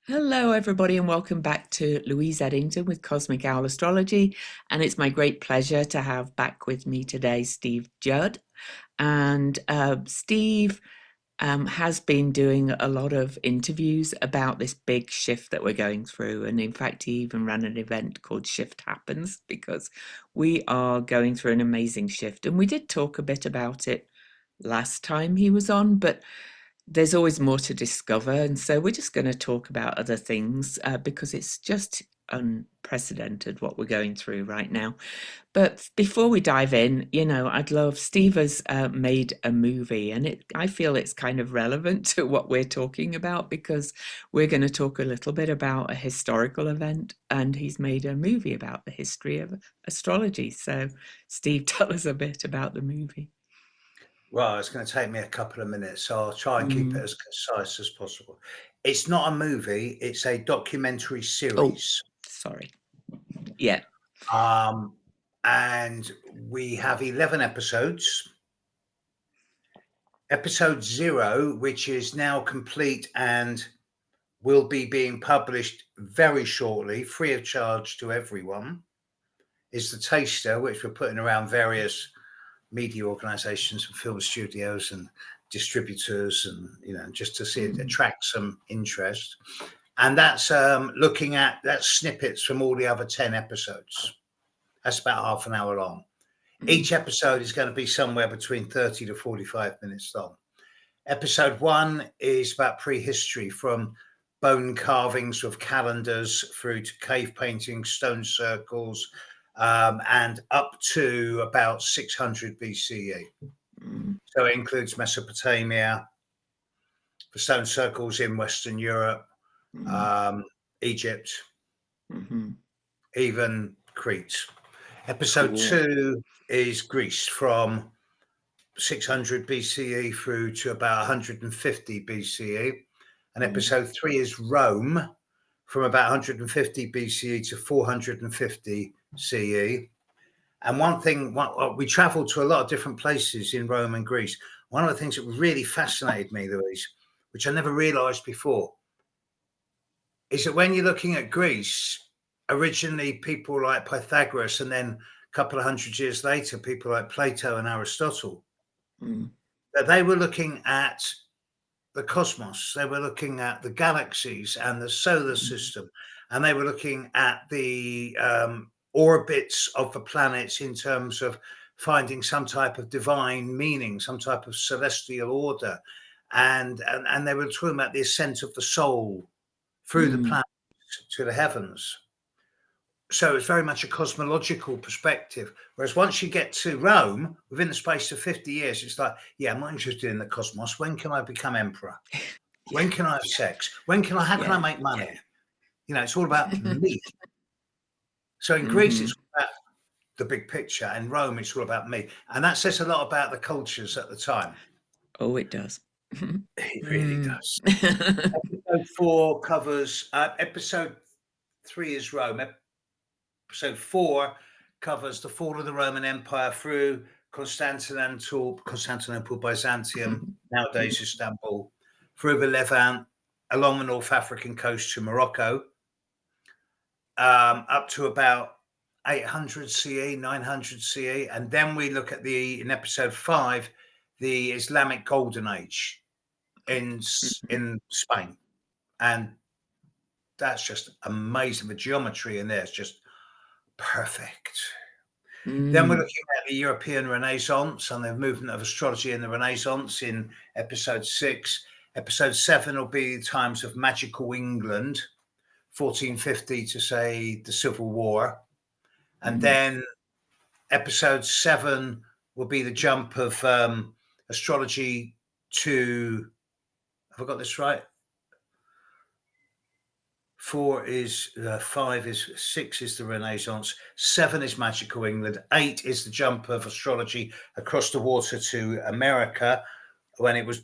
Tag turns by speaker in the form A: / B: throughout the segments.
A: Hello, everybody, and welcome back to Louise Eddington with Cosmic Owl Astrology. And it's my great pleasure to have back with me today Steve Judd. And Steve has been doing a lot of interviews about this big shift that we're going through. And in fact, he even ran an event called Shift Happens because we are going through an amazing shift. And we did talk a bit about it last time he was on, but there's always more to discover. And so we're just going to talk about other things because it's just unprecedented what we're going through right now. But before we dive in, I'd love Steve has made a movie, and I feel it's kind of relevant to what we're talking about because we're going to talk a little bit about a historical event, and he's made a movie about the history of astrology. So, Steve, tell us a bit about the movie.
B: Well, it's going to take me a couple of minutes, so I'll try and keep it
A: Mm.
B: as concise as possible. It's not a movie, it's a documentary
A: Oh,
B: series.
A: sorry. Yeah.
B: Um, and we have 11 episodes. Episode 0, which is now complete and will be being published very shortly, free of charge to everyone, is the taster, which we're putting around various media organizations and film studios and distributors, and just to see it
A: Mm.
B: attract some interest. And that's looking at that's snippets from all the other 10 episodes. That's about half an hour long.
A: Mm.
B: Each episode is going to be somewhere between 30 to 45 minutes long. Episode 1 is about prehistory, from bone carvings with calendars through to cave paintings, stone circles, and up to about 600 BCE.
A: Mm.
B: So it includes Mesopotamia, the stone circles in Western Europe,
A: Mm.
B: um, Egypt,
A: Mhm.
B: even Crete. Episode
A: Cool.
B: 2 is Greece, from 600 BCE through to about 150 BCE. And
A: Mm.
B: episode 3 is Rome, from about 150 BCE to 450 CE. And one thing, we traveled to a lot of different places in Rome and Greece. One of the things that really fascinated me, Louise, which I never realized before, is that when you're looking at Greece, originally people like Pythagoras, and then a couple of hundred years later, people like Plato and Aristotle,
A: Mm.
B: that they were looking at the cosmos, they were looking at the galaxies and the solar
A: Mm.
B: system, and they were looking at the orbits of the planets in terms of finding some type of divine meaning, some type of celestial order, and they were talking about the ascent of the soul through the
A: Mm.
B: planets to the heavens. So it's very much a cosmological perspective. Whereas once you get to Rome, within the space of 50 years, it's like, yeah, I'm not interested in the cosmos. When can I become emperor?
A: Yeah.
B: When can I have sex? How can I
A: Yeah.
B: make money? It's all about me. So in Greece,
A: Mhm.
B: it's all about the big picture. In Rome, it's all about me. And that says a lot about the cultures at the time.
A: Oh, it does.
B: It really
A: Mm.
B: does. Episode 4 covers, episode 3 is Rome. Episode 4 covers the fall of the Roman Empire through Constantinople, Byzantium, nowadays Istanbul, through the Levant, along the North African coast to Morocco, up to about 800 CE, 900 CE. And then we look at in episode 5, the Islamic Golden Age
A: Mhm.
B: in Spain. And that's just amazing. The geometry in there is just perfect. Then we're
A: Mm.
B: looking at the European Renaissance and the movement of astrology in the Renaissance in episode 6. Episode 7 will be the times of magical England, 1450 to, say, the Civil War. And
A: Mm.
B: then episode 7 will be the jump of astrology to, have I got this right? 4 is 5 is 6 is the Renaissance, 7 is magical England, 8 is the jump of astrology across the water to America, when it was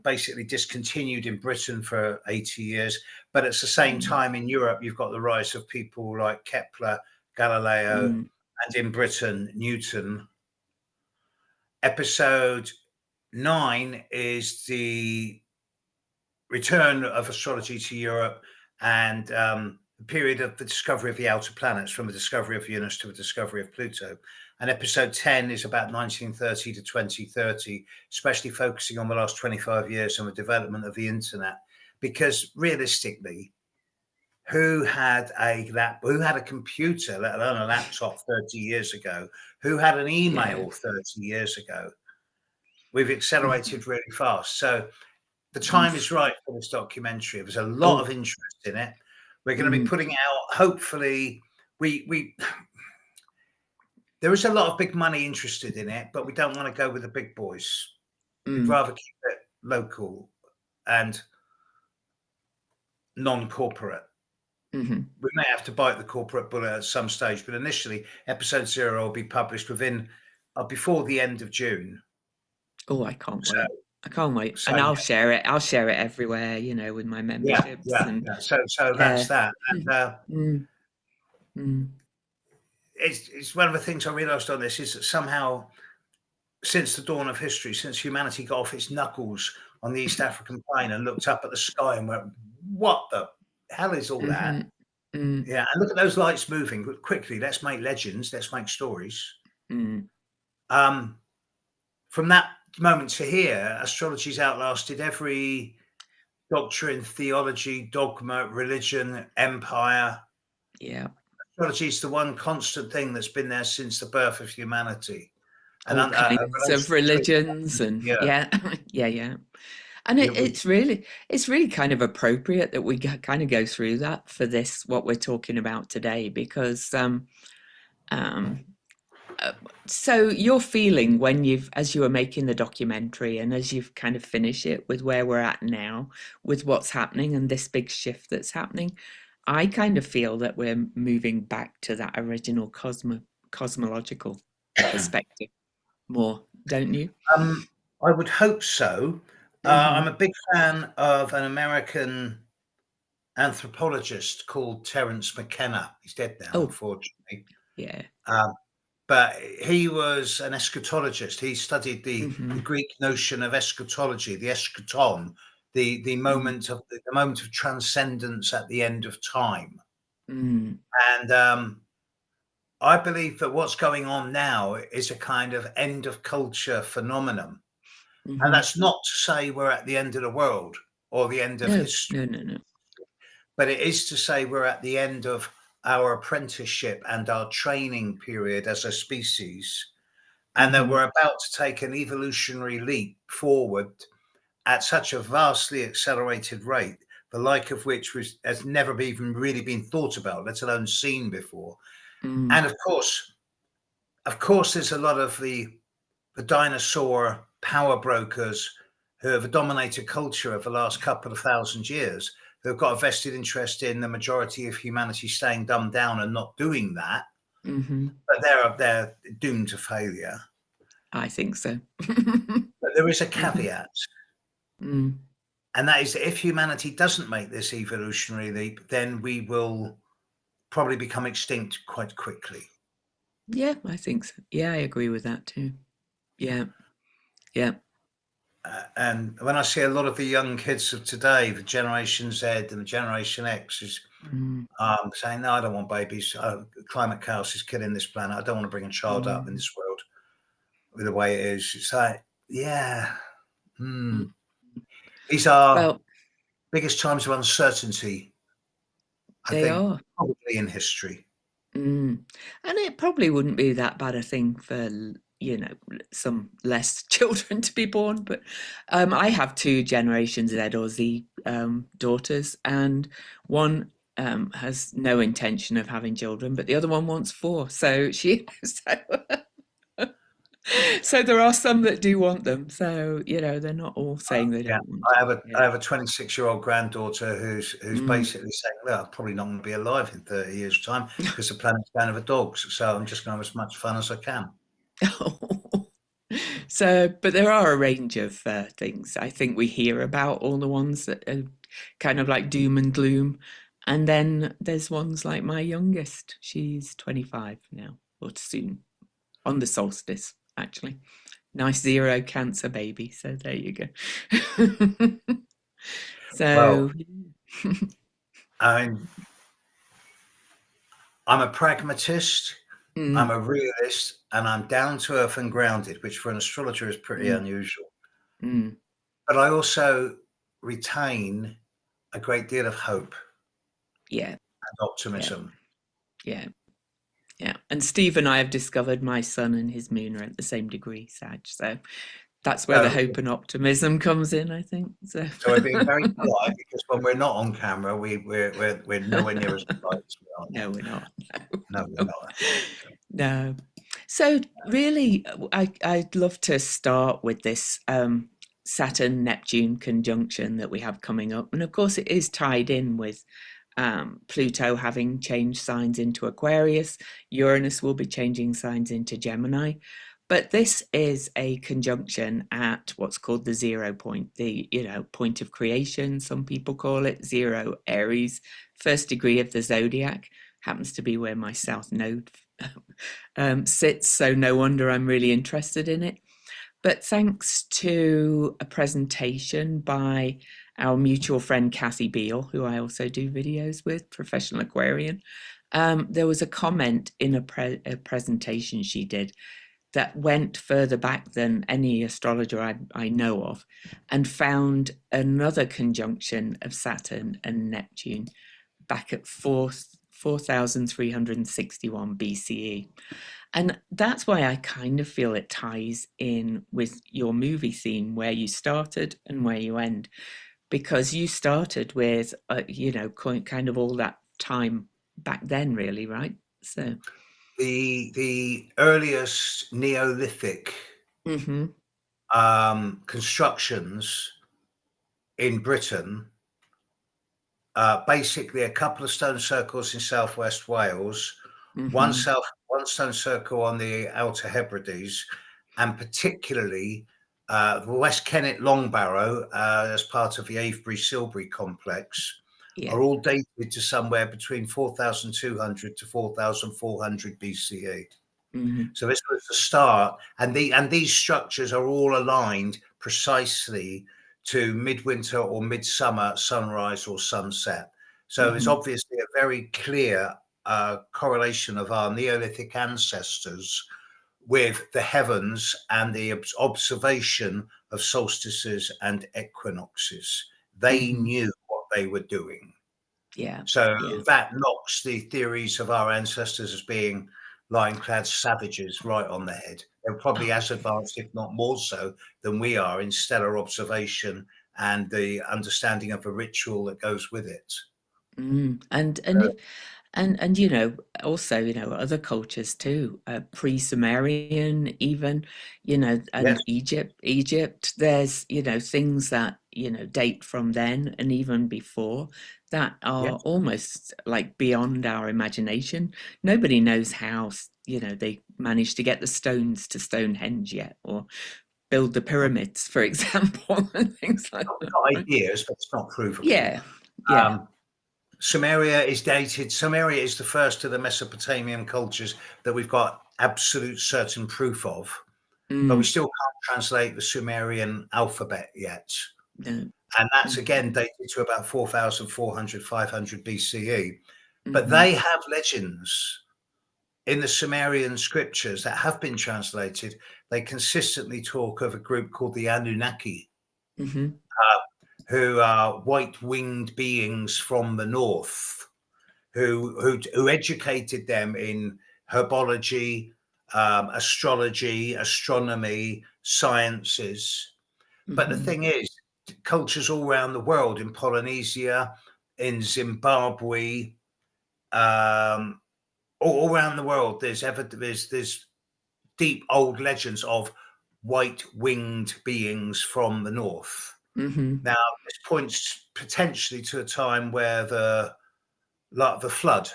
B: basically discontinued in Britain for 80 years. But at the same
A: Mm.
B: time in Europe, you've got the rise of people like Kepler, Galileo,
A: Mm.
B: and in Britain, Newton. Episode 9 is the return of astrology to Europe and the period of the discovery of the outer planets, from the discovery of Venus to the discovery of Pluto. And episode 10 is about 1930 to 2030, especially focusing on the last 25 years and the development of the internet. Because realistically, who had a computer, let alone a laptop 30 years ago? Who had an email 30 years ago? We've accelerated really fast. So the time is right for this documentary. There's a lot of interest in it. We're going to be putting out, hopefully, we there is a lot of big money interested in it, but we don't want to go with the big boys. We'd rather keep it local and non-corporate. We may have to bite the corporate bullet at some stage, but initially, episode 0 will be published before the end of June.
A: Oh, I can't wait. I can't wait. And I'll share it. I'll share it everywhere, with my memberships.
B: Yeah. So that's that.
A: And
B: it's one of the things I realized on this is that somehow, since the dawn of history, since humanity got off its knuckles on the East African plain and looked up at the sky and went, what the hell is all that? Yeah, and look at those lights moving quickly. Let's make legends. Let's make stories. From that moment to here, astrology's outlasted every doctrine, theology, dogma, religion, empire.
A: Yeah.
B: Astrology is the one constant thing that's been there since the birth of humanity. And
A: all kinds of religions and yeah. And it's really kind of appropriate that we kind of go through that for this, what we're talking about today, because so your feeling when as you were making the documentary and as you've kind of finished it with where we're at now with what's happening and this big shift that's happening, I kind of feel that we're moving back to that original cosmological perspective more, don't you?
B: I would hope so. I'm a big fan of an American anthropologist called Terence McKenna. He's dead now, unfortunately.
A: Yeah.
B: But he was an eschatologist. He studied the Greek notion of eschatology, the eschaton, the moment of transcendence at the end of time. And I believe that what's going on now is a kind of end of culture phenomenon. And that's not to say we're at the end of the world or the end of history.
A: No.
B: But it is to say we're at the end of our apprenticeship and our training period as a species, and that we're about to take an evolutionary leap forward at such a vastly accelerated rate, the like of which has never even really been thought about, let alone seen before. And of course, there's a lot of the dinosaur power brokers who have dominated culture over the last couple of thousand years, who have got a vested interest in the majority of humanity staying dumbed down and not doing that. But they're doomed to failure.
A: I think so.
B: But there is a caveat. And that is that if humanity doesn't make this evolutionary leap, then we will probably become extinct quite quickly.
A: Yeah, I think so. Yeah, I agree with that too. Yeah.
B: And when I see a lot of the young kids of today, the Generation Z and the Generation X is saying, no, I don't want babies. Climate chaos is killing this planet. I don't want to bring a child up in this world with the way it is. It's like, yeah. These are biggest times of uncertainty, I think, probably in history.
A: And it probably wouldn't be that bad a thing for, some less children to be born. But I have 2 Generation Z or Z daughters, and one has no intention of having children, but the other one wants 4. So so there are some that do want them. So, they're not all saying they don't want them.
B: I have a 26-year-old granddaughter who's basically saying, look, I'm probably not going to be alive in 30 years' time because the planet's going over dogs. So I'm just going to have as much fun as I can.
A: So, but there are a range of things. I think we hear about all the ones that are kind of like doom and gloom. And then there's ones like my youngest. She's 25 now, or soon, on the solstice, actually. Nice 0 Cancer baby. So there you go. So,
B: well, I'm I'm a pragmatist, I'm
A: Mm,
B: a realist, and I'm down to earth and grounded, which for an astrologer is pretty
A: mm,
B: unusual.
A: mm.
B: But I also retain a great deal of hope
A: Yeah,
B: and
A: yeah,
B: optimism.
A: yeah, yeah. And Steve and I have discovered my sun and his moon are at the same degree, Sag. So that's where the
B: So,
A: hope and optimism comes in, I think. So
B: so we're being very polite because when we're not on camera, we're nowhere near as polite as we are
A: no,
B: now.
A: we're not.
B: No, we're
A: No,
B: not.
A: no. So really, I'd love to start with this Saturn Neptune conjunction that we have coming up, and of course, it is tied in with Pluto having changed signs into Aquarius. Uranus will be changing signs into Gemini. But this is a conjunction at what's called the 0 point, the point of creation. Some people call it zero Aries, first degree of the zodiac. Happens to be where my South Node sits, so no wonder I'm really interested in it. But thanks to a presentation by our mutual friend Cassie Beale, who I also do videos with, professional Aquarian, there was a comment in a presentation she did that went further back than any astrologer I know of, and found another conjunction of Saturn and Neptune back at 4,361 BCE. And that's why I kind of feel it ties in with your movie theme, where you started and where you end, because you started with, kind of all that time back then, really, right? So,
B: The earliest Neolithic
A: hmm
B: constructions in Britain, basically a couple of stone circles in southwest Wales,
A: hmm
B: one stone circle on the Outer Hebrides, and particularly the West Kennet Long Barrow, as part of the Avebury Silbury complex,
A: yeah,
B: are all dated to somewhere between 4,200 to 4,400 BCE.
A: hmm
B: So this was the start, and these structures are all aligned precisely to midwinter or midsummer sunrise or sunset. So it's
A: hmm
B: obviously a very clear correlation of our Neolithic ancestors with the heavens and the observation of solstices and equinoxes. They
A: hmm
B: knew what they were doing.
A: yeah,
B: So
A: yeah.
B: that knocks the theories of our ancestors as being lion-clad savages right on the head. They're probably
A: Oh,
B: as advanced, if not more so, than we are in stellar observation and the understanding of a ritual that goes with it.
A: and if and also other cultures too, pre-Sumerian even,
B: Yes,
A: and Egypt, there's things that date from then and even before, that are
B: yes.
A: almost like beyond our imagination. Nobody knows how they managed to get the stones to Stonehenge yet, or build the pyramids, for example, and things like
B: We've
A: that,
B: got
A: right?
B: ideas, but it's not provable.
A: Yeah, yeah.
B: Um, Sumeria is dated. Sumeria is the first of the Mesopotamian cultures that we've got absolute certain proof of, but we
A: Mm,
B: still can't translate the Sumerian alphabet yet.
A: no.
B: And that's
A: Mhm.
B: again dated to about 4,400, 500 BCE. But
A: Mhm.
B: they have legends in the Sumerian scriptures that have been translated. They consistently talk of a group called the Anunnaki,
A: Mhm.
B: who are white-winged beings from the north, who educated them in herbology, astrology, astronomy, sciences. But the
A: Mhm.
B: thing is, cultures all around the world, in Polynesia, in Zimbabwe, um, all around the world, there's deep old legends of white winged beings from the north.
A: Mhm.
B: Now, this points potentially to a time where the flood,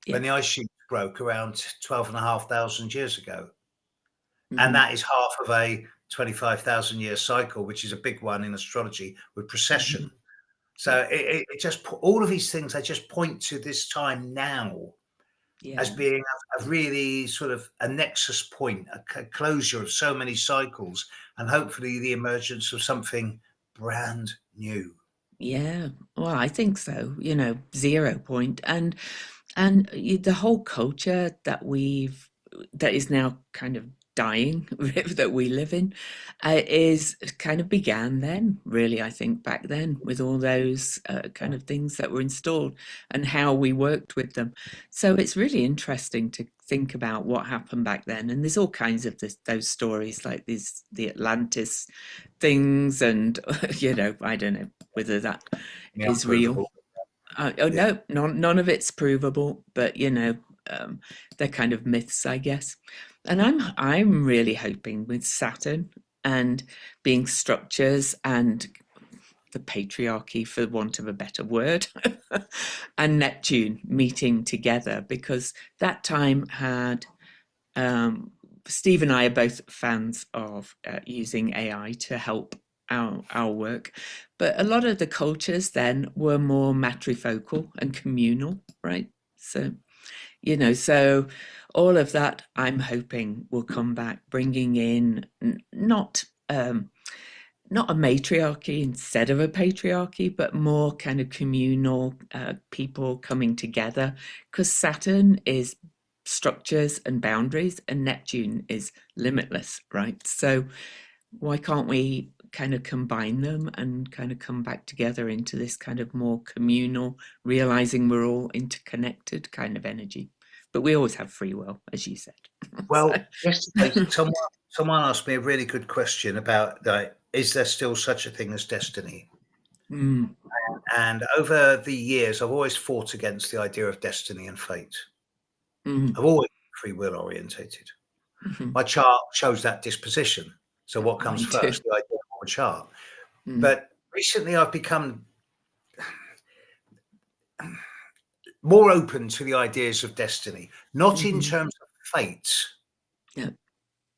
A: Yeah.
B: when the ice sheet broke around 12,500 years ago. And
A: Mhm.
B: that is half of a 25,000 year cycle, which is a big one in astrology with precession.
A: Mhm. Yeah.
B: So it just all of these things, they just point to this time now as
A: Yeah.
B: being a really sort of a nexus point, a closure of so many cycles, and hopefully the emergence of something brand new.
A: Yeah, well, I think so, 0 point. And the whole culture that is now kind of dying, that we live in, is kind of began then, really, I think, back then, with all those kind of things that were installed and how we worked with them. So it's really interesting to think about what happened back then. And there's all kinds of those stories, like the Atlantis things, and I don't know whether that
B: Yeah,
A: is real.
B: unprovable.
A: Oh
B: Yeah.
A: no, none of it's provable, but they're kind of myths, I guess. And I'm really hoping with Saturn and being structures and the patriarchy, for want of a better word, and Neptune meeting together, because that time had Steve and I are both fans of using AI to help our work, but a lot of the cultures then were more matrifocal and communal, right? So so all of that I'm hoping will come back, bringing in not a matriarchy instead of a patriarchy, but more kind of communal people coming together, because Saturn is structures and boundaries and Neptune is limitless, right? So why can't we kind of combine them and kind of come back together into this kind of more communal, realizing we're all interconnected kind of energy? But we always have free will, as you said. So,
B: Well, yesterday someone asked me a really good question about is there still such a thing as destiny?
A: mm,
B: And over the years, I've always fought against the idea of destiny and fate.
A: mm,
B: I've always been free will orientated.
A: mhm.
B: My chart shows that disposition. So what comes
A: Mine too.
B: first, the idea of a chart?
A: Mm,
B: But recently, I've become more open to the ideas of destiny, not in
A: mhm.
B: terms of fate.
A: Yeah.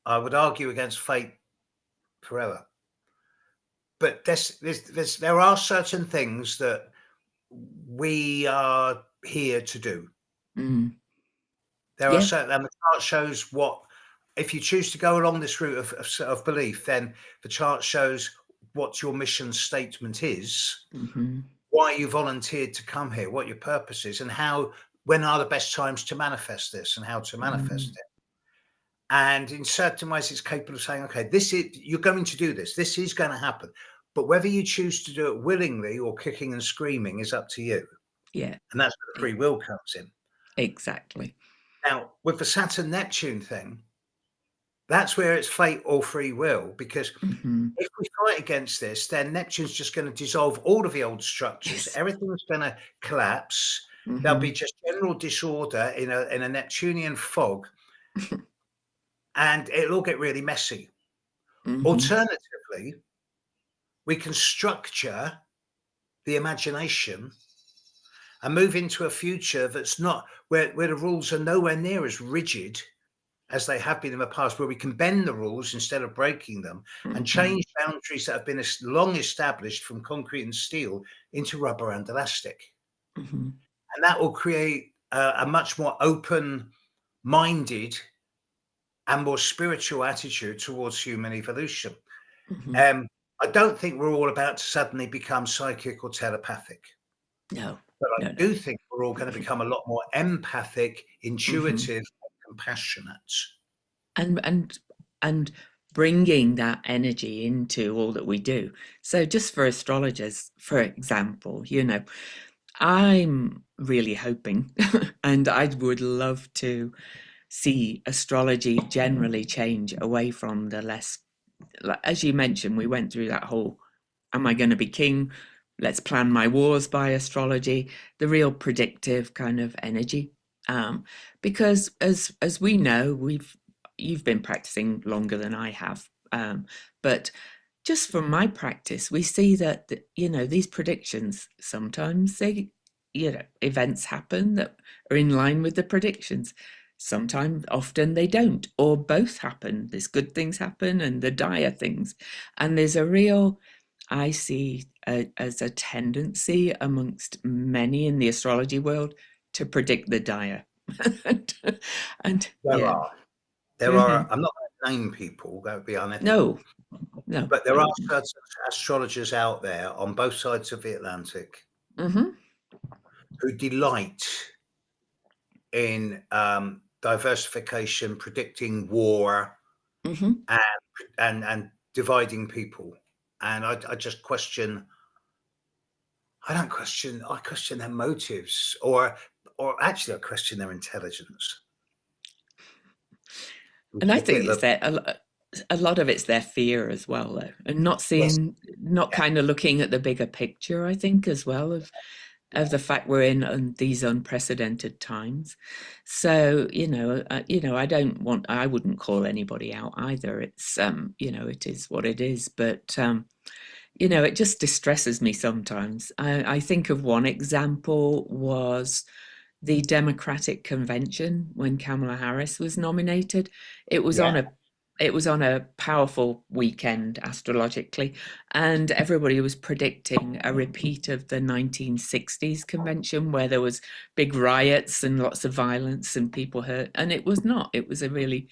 B: I would argue against fate forever. But there are certain things that we are here to do.
A: Mm.
B: There are
A: Yeah.
B: certain, and the chart shows what, if you choose to go along this route of belief, then the chart shows what your mission statement is,
A: Mhm.
B: why you volunteered to come here, what your purpose is, and when are the best times to manifest this and how to manifest
A: Mm.
B: it. And in certain ways, it's capable of saying, okay, you're going to do this. This is going to happen. But whether you choose to do it willingly or kicking and screaming is up to you.
A: Yeah.
B: And that's where the
A: e-
B: free will comes in.
A: Exactly.
B: Now, with the Saturn Neptune thing, that's where it's fate or free will, because
A: Mhm.
B: if we fight against this, then Neptune's just going to dissolve all of the old structures.
A: Yes.
B: Everything's going to collapse. There'll be
A: Mhm.
B: just general disorder in a Neptunian fog, and it'll all get really messy.
A: Mhm.
B: Alternatively, we can structure the imagination and move into a future that's not where the rules are nowhere near as rigid as they have been in the past, where we can bend the rules instead of breaking them and
A: Mhm.
B: change boundaries that have been long established from concrete and steel into rubber and elastic.
A: Mhm.
B: And that will create a much more open minded and more spiritual attitude towards human evolution.
A: Mhm.
B: Um, I don't think we're all about to suddenly become psychic or telepathic,
A: No.
B: but I
A: No. No.
B: do think we're all going to become a lot more empathic,
A: Mhm.
B: intuitive, and compassionate.
A: And bringing that energy into all that we do. So just for astrologers, for example, I'm really hoping, and I would love to see astrology generally change away from the less, like, as you mentioned, we went through that whole, am I going to be king? Let's plan my wars by astrology, the real predictive kind of energy. Um, because as we know, you've been practicing longer than I have. But just from my practice, we see that, these predictions, sometimes events happen that are in line with the predictions. Sometimes, often they don't, or both happen. There's good things happen and the dire things. And there's a real, I see as a tendency amongst many in the astrology world to predict the dire. and, and
B: There
A: yeah.
B: are. There
A: Hmm.
B: are. I'm not. name people, that would be unethical.
A: No, no,
B: But there
A: I
B: are
A: wouldn't.
B: certain astrologers out there on both sides of the Atlantic
A: Hmm.
B: who delight in diversification, predicting war,
A: Hmm.
B: and and dividing people. And I just question. I don't question. I question their motives, or actually, I question their intelligence.
A: And I
B: They
A: think
B: get
A: it's
B: the
A: that a lot of it's their fear as well, though, and not
B: yes,
A: seeing, not
B: yeah,
A: kind of looking at the bigger picture. I think as well of the fact we're in these unprecedented times. So I wouldn't call anybody out either. It's it is what it is. But it just distresses me sometimes. I think of one example was the Democratic convention when Kamala Harris was nominated. It was
B: yeah.
A: on a it was on a powerful weekend astrologically, and everybody was predicting a repeat of the 1960s convention where there was big riots and lots of violence and people hurt, and it was not. It was a really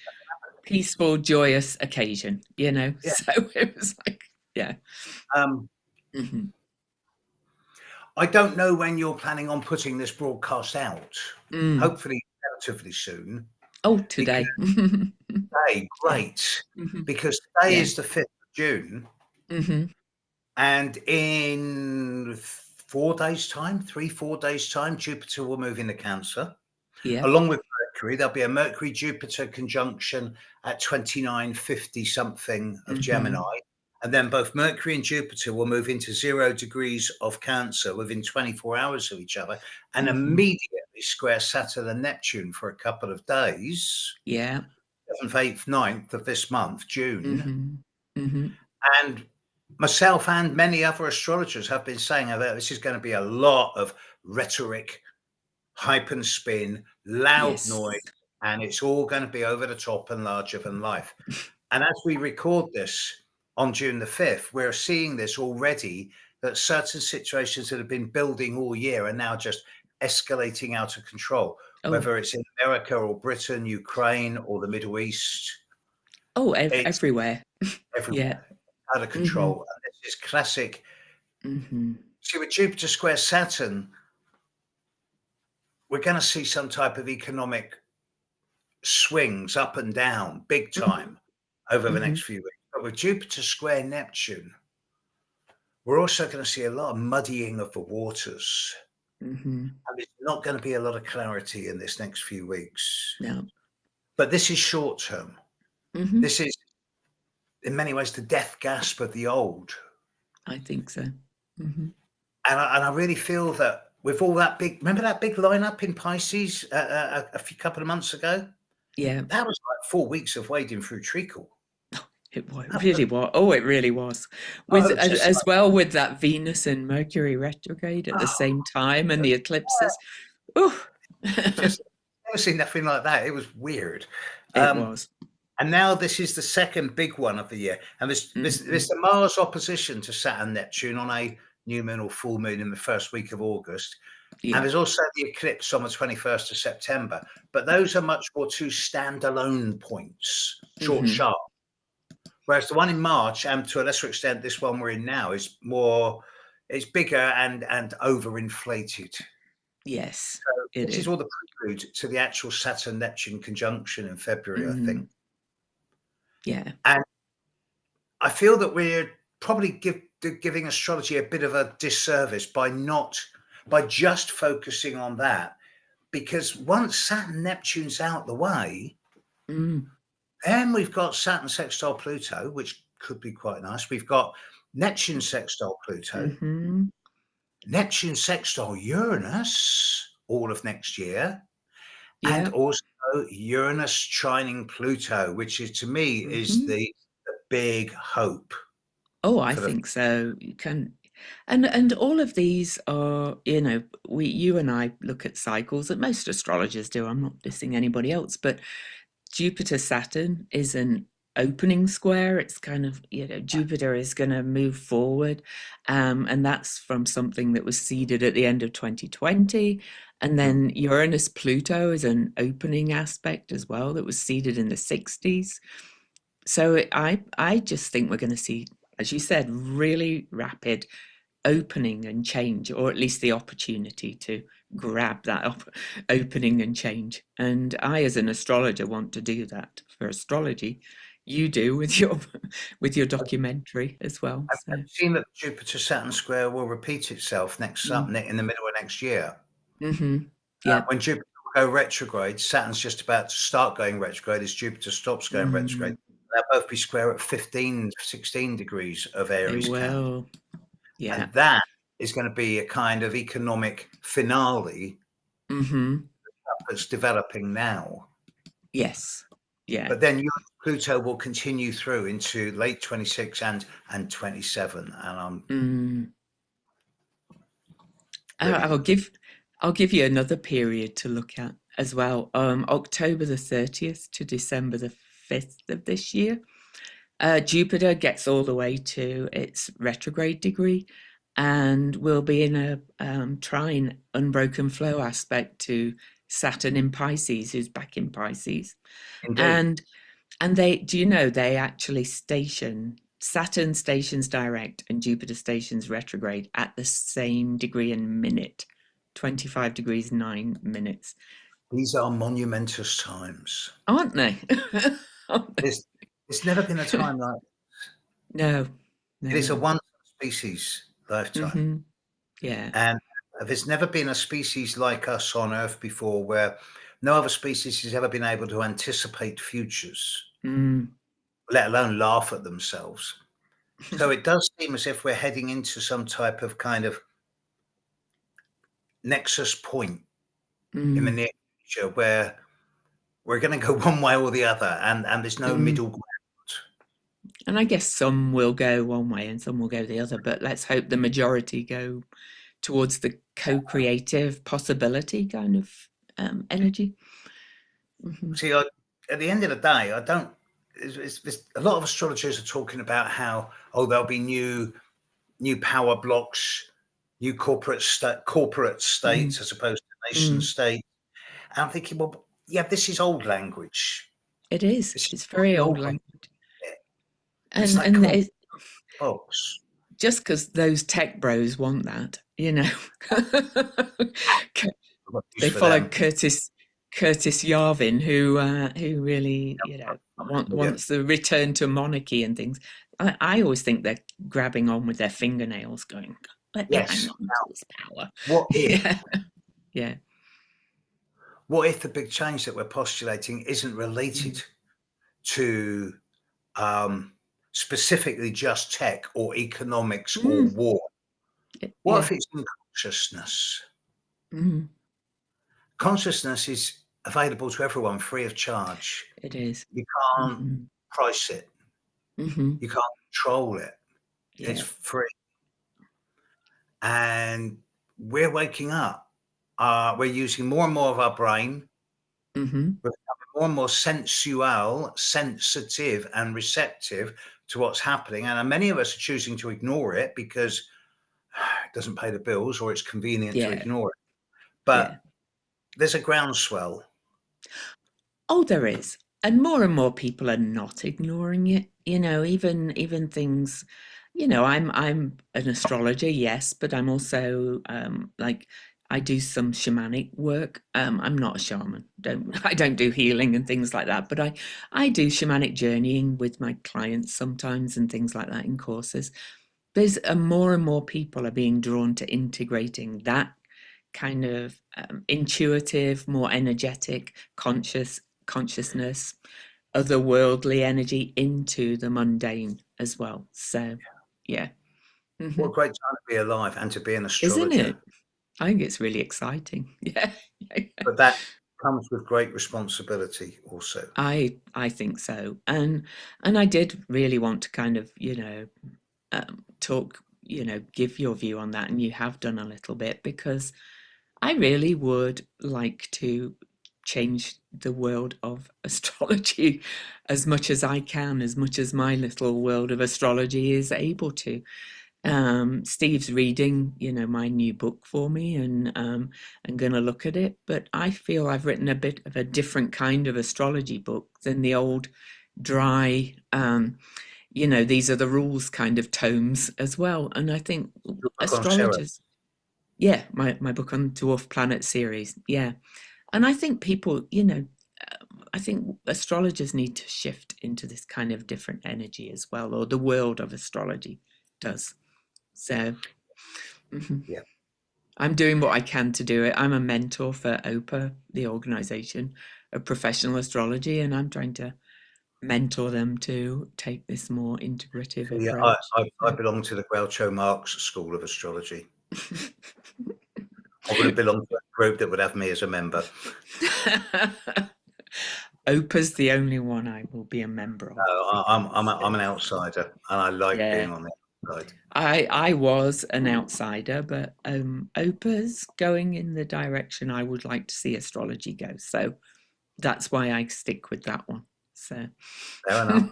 A: peaceful, joyous occasion,
B: Yeah.
A: So it was like, yeah.
B: Um,
A: Hmm.
B: I don't know when you're planning on putting this broadcast out.
A: Mm.
B: Hopefully, relatively soon.
A: Oh,
B: Because
A: today.
B: today,
A: Yeah.
B: great,
A: Hmm.
B: because today
A: Yeah.
B: is the 5th of June,
A: Hmm.
B: and in 4 days' time, 4 days' time, Jupiter will move into Cancer.
A: Yeah.
B: Along with Mercury, there'll be a Mercury Jupiter conjunction at 2950 something of Gemini.
A: Hmm.
B: And then both Mercury and Jupiter will move into 0 degrees of Cancer within 24 hours of each other and
A: Hmm.
B: immediately square Saturn and Neptune for a couple of days,
A: Yeah.
B: 7th, 8th, 9th of this month, June.
A: Hmm. Hmm.
B: And myself and many other astrologers have been saying that this is going to be a lot of rhetoric, hype and spin, loud
A: Yes.
B: noise, and it's all going to be over the top and larger than life. And as we record this on June the 5th, we're seeing this already, that certain situations that have been building all year are now just escalating out of control,
A: Oh,
B: whether it's in America or Britain, Ukraine, or the Middle East.
A: oh,
B: It's
A: everywhere. Yeah.
B: everywhere, out of
A: Hmm.
B: control. And this is classic.
A: Hmm.
B: See, with Jupiter square Saturn, we're going to see some type of economic swings up and down big time over the
A: Hmm.
B: next few weeks. But with Jupiter square Neptune, we're also going to see a lot of muddying of the waters.
A: Hmm.
B: And there's not going to be a lot of clarity in this next few weeks.
A: No.
B: But this is short term.
A: Hmm.
B: This is, in many ways, the death gasp of the old.
A: I think so. Hmm.
B: And I really feel that with all that big, remember that big lineup in Pisces a few couple of months ago?
A: Yeah.
B: That was like 4 weeks of wading through treacle.
A: It really was. Oh, it really was. With
B: Oh, just
A: as well with that Venus and Mercury retrograde at the
B: oh,
A: same time and the eclipses. Oh,
B: just never seen nothing like that. It was weird.
A: it
B: Um,
A: was.
B: and now this is the second big one of the year, and this
A: Hmm.
B: the Mars opposition to Saturn Neptune on a new moon or full moon in the first week of August, and
A: Yeah.
B: there's also the eclipse on the 21st of September. But those are much more two standalone points, short and
A: Hmm.
B: sharp. Whereas the one in March, and to a lesser extent, this one we're in now, is more, it's bigger and overinflated.
A: Yes,
B: So
A: it
B: this is
A: is.
B: all the prelude to the actual Saturn Neptune conjunction in February, I think.
A: Hmm. Yeah.
B: And I feel that we're probably giving astrology a bit of a disservice by just focusing on that, because once Saturn Neptune's out the way,
A: Mm.
B: then we've got Saturn sextile Pluto, which could be quite nice. We've got Neptune sextile Pluto,
A: Hmm.
B: Neptune sextile Uranus all of next year, and
A: Yeah.
B: also Uranus trining Pluto, which is to me is
A: Hmm.
B: the big hope
A: Oh, I
B: for the.
A: think so. You can, and all of these are, you and I look at cycles that most astrologers do. I'm not dissing anybody else, but Jupiter Saturn is an opening square. It's kind of, Jupiter is going to move forward. And that's from something that was seeded at the end of 2020. And
B: Mm,
A: then Uranus Pluto is an opening aspect as well that was seeded in the 60s. So I just think we're going to see, as you said, really rapid opening and change, or at least the opportunity to grab that opening and change. And I, as an astrologer, want to do that for astrology. You do with your with your documentary as well.
B: I've
A: So,
B: seen that Jupiter Saturn square will repeat itself
A: mm,
B: in the middle of next year.
A: yeah.
B: When Jupiter will go retrograde, Saturn's just about to start going retrograde as Jupiter stops going retrograde.
A: Mm,
B: They'll both be square at 15, 16 degrees of
A: they
B: Aries Cap.
A: will. Yeah.
B: And that is going to be a kind of economic finale
A: Hmm.
B: that's developing now.
A: Yes. Yeah.
B: But then Pluto will continue through into late 26 and 27. And I'm
A: Mm.
B: really
A: I'll
B: looking.
A: give you another period to look at as well. October the 30th to December the 5th of this year. Jupiter gets all the way to its retrograde degree and will be in a trine unbroken flow aspect to Saturn in Pisces, who's back in Pisces.
B: Indeed.
A: And they, do you know, they actually station Saturn stations direct and Jupiter stations retrograde at the same degree and minute, 25 degrees 9 minutes,
B: These are monumentous times.
A: aren't they? Aren't
B: There's never been a
A: they?
B: time like
A: No,
B: it is a
A: no.
B: one species lifetime.
A: Hmm. Yeah.
B: And there's never been a species like us on Earth before where no other species has ever been able to anticipate futures,
A: Mm.
B: let alone laugh at themselves. So it does seem as if we're heading into some type of kind of nexus point in the
A: Mm.
B: near future where we're going to go one way or the other, and there's no
A: Mm.
B: middle ground.
A: And I guess some will go one way and some will go the other, but let's hope the majority go towards the co-creative possibility kind of energy. Hmm.
B: See, at the end of the day, I don't. A lot of astrologers are talking about how there'll be new power blocks, new corporate
A: Mm.
B: states as opposed to nation
A: Mm.
B: state. And I'm thinking, well, yeah, this is old language.
A: It is.
B: This is
A: It's
B: not
A: very
B: the
A: old
B: old way.
A: language,
B: And it's
A: and
B: like, come on,
A: it's
B: folks.
A: just because those tech bros want that, you know.
B: I've got news
A: They
B: for
A: follow
B: them.
A: Curtis Yarvin, who really,
B: Brilliant.
A: wants the return to monarchy and things. I always think they're grabbing on with their fingernails, going, "Let me hang
B: Yes.
A: on to this power."
B: What if?
A: Yeah, yeah.
B: What if the big change that we're postulating isn't related
A: Mm,
B: to um, specifically just tech or economics or
A: mm,
B: war? What
A: yeah.
B: if it's in consciousness?
A: Mm,
B: Consciousness is available to everyone free of charge.
A: it is.
B: You can't
A: Hmm.
B: price it.
A: Hmm.
B: You can't control it. It's
A: Yeah.
B: free. And we're waking up. We're using more and more of our brain.
A: Hmm.
B: We're becoming more and more sensual, sensitive, and receptive to what's happening. And many of us are choosing to ignore it because it doesn't pay the bills or it's convenient to
A: Yeah.
B: ignore it.
A: Yeah.
B: But there's a groundswell.
A: Oh, there is. And more people are not ignoring it. Even things, I'm an astrologer, yes, but I'm also like I do some shamanic work. I'm not a shaman. Don't I don't do healing and things like that, but I do shamanic journeying with my clients sometimes and things like that in courses. There's more and more people are being drawn to integrating that kind of intuitive, more energetic, consciousness, otherworldly energy into the mundane as well. So, yeah.
B: What
A: Hmm.
B: a great time to be alive and to be an
A: Isn't
B: astrologer.
A: it? I think it's really exciting. Yeah.
B: But that comes with great responsibility also.
A: I think so. And I did really want to kind of, talk, give your view on that, and you have done a little bit because I really would like to change the world of astrology as much as I can, as much as my little world of astrology is able to. Steve's reading, my new book for me, and I'm going to look at it. But I feel I've written a bit of a different kind of astrology book than the old dry, these are the rules kind of tomes as well. And I think
B: Your book on Sarah.
A: astrologers, yeah, my book on dwarf planet series, yeah. And I think people, I think astrologers need to shift into this kind of different energy as well, or the world of astrology does. So mhm.
B: Yeah.
A: I'm doing what I can to do it. I'm a mentor for OPA, the organization of professional astrology, and I'm trying to mentor them to take this more integrative
B: So, yeah, I,
A: approach.
B: I, I
A: So.
B: belong to the Groucho Marx School of Astrology. I wouldn't belong to a group that would have me as a member.
A: OPA's the only one I will be a member of.
B: No, I'm
A: So,
B: an outsider, and I like
A: yeah,
B: being on the outside.
A: I was an outsider, but OPA's going in the direction I would like to see astrology go. So that's why I stick with that one. So,
B: Fair enough.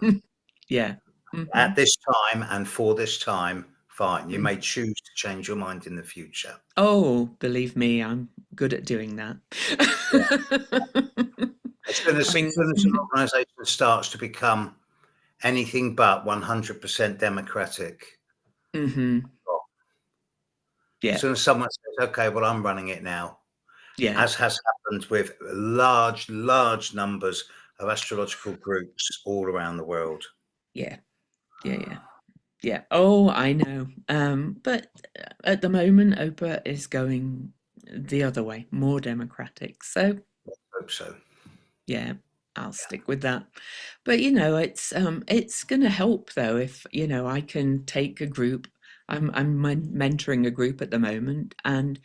A: yeah. Hmm.
B: At this time and for this time, fine. You
A: Mm.
B: may choose to change your mind in the future.
A: Oh, believe me, I'm good at doing that.
B: Yeah. As soon
A: I
B: as, as
A: mean,
B: soon as an organisation starts to become anything but 100% democratic,
A: hmm,
B: as
A: yeah,
B: soon as someone says, "Okay, well, I'm running it now,"
A: yeah,
B: as has happened with large, large numbers of astrological groups all around the world.
A: yeah, yeah, yeah. Yeah. Oh, I know. But at the moment, Oprah is going the other way, more democratic. So
B: Hope so.
A: yeah, I'll stick with that. But it's going to help though if I can take a group. I'm mentoring a group at the moment, and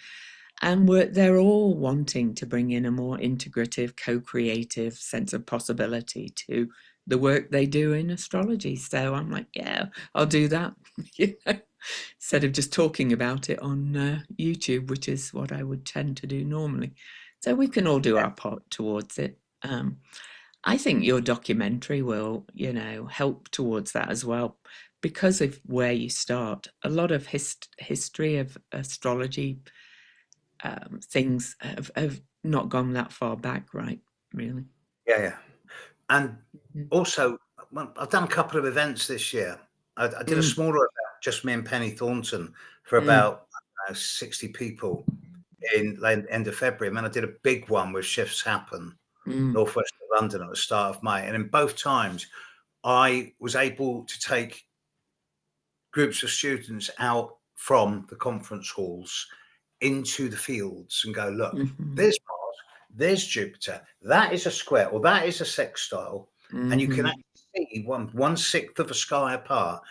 A: they're all wanting to bring in a more integrative, co-creative sense of possibility to the work they do in astrology. So I'm like, yeah, I'll do that. Instead of just talking about it on YouTube, which is what I would tend to do normally. So we can all do our part towards it. I think your documentary will, help towards that as well, because of where you start. A lot of history of astrology things have not gone that far back, right? Really.
B: Yeah, yeah. And
A: Mhm.
B: also, well, I've done a couple of events this year. I did a
A: Mm,
B: smaller event, just me and Penny Thornton, for
A: mm,
B: about 60 people in end of February. And then I did a big one with Shifts Happen,
A: mm,
B: northwest of London, at the start of May. And in both times, I was able to take groups of students out from the conference halls into the fields and go, look,
A: mhm,
B: there's Mars, there's Jupiter, that is a square, or that is a sextile, and you can
A: mhm,
B: actually see one sixth of a sky apart.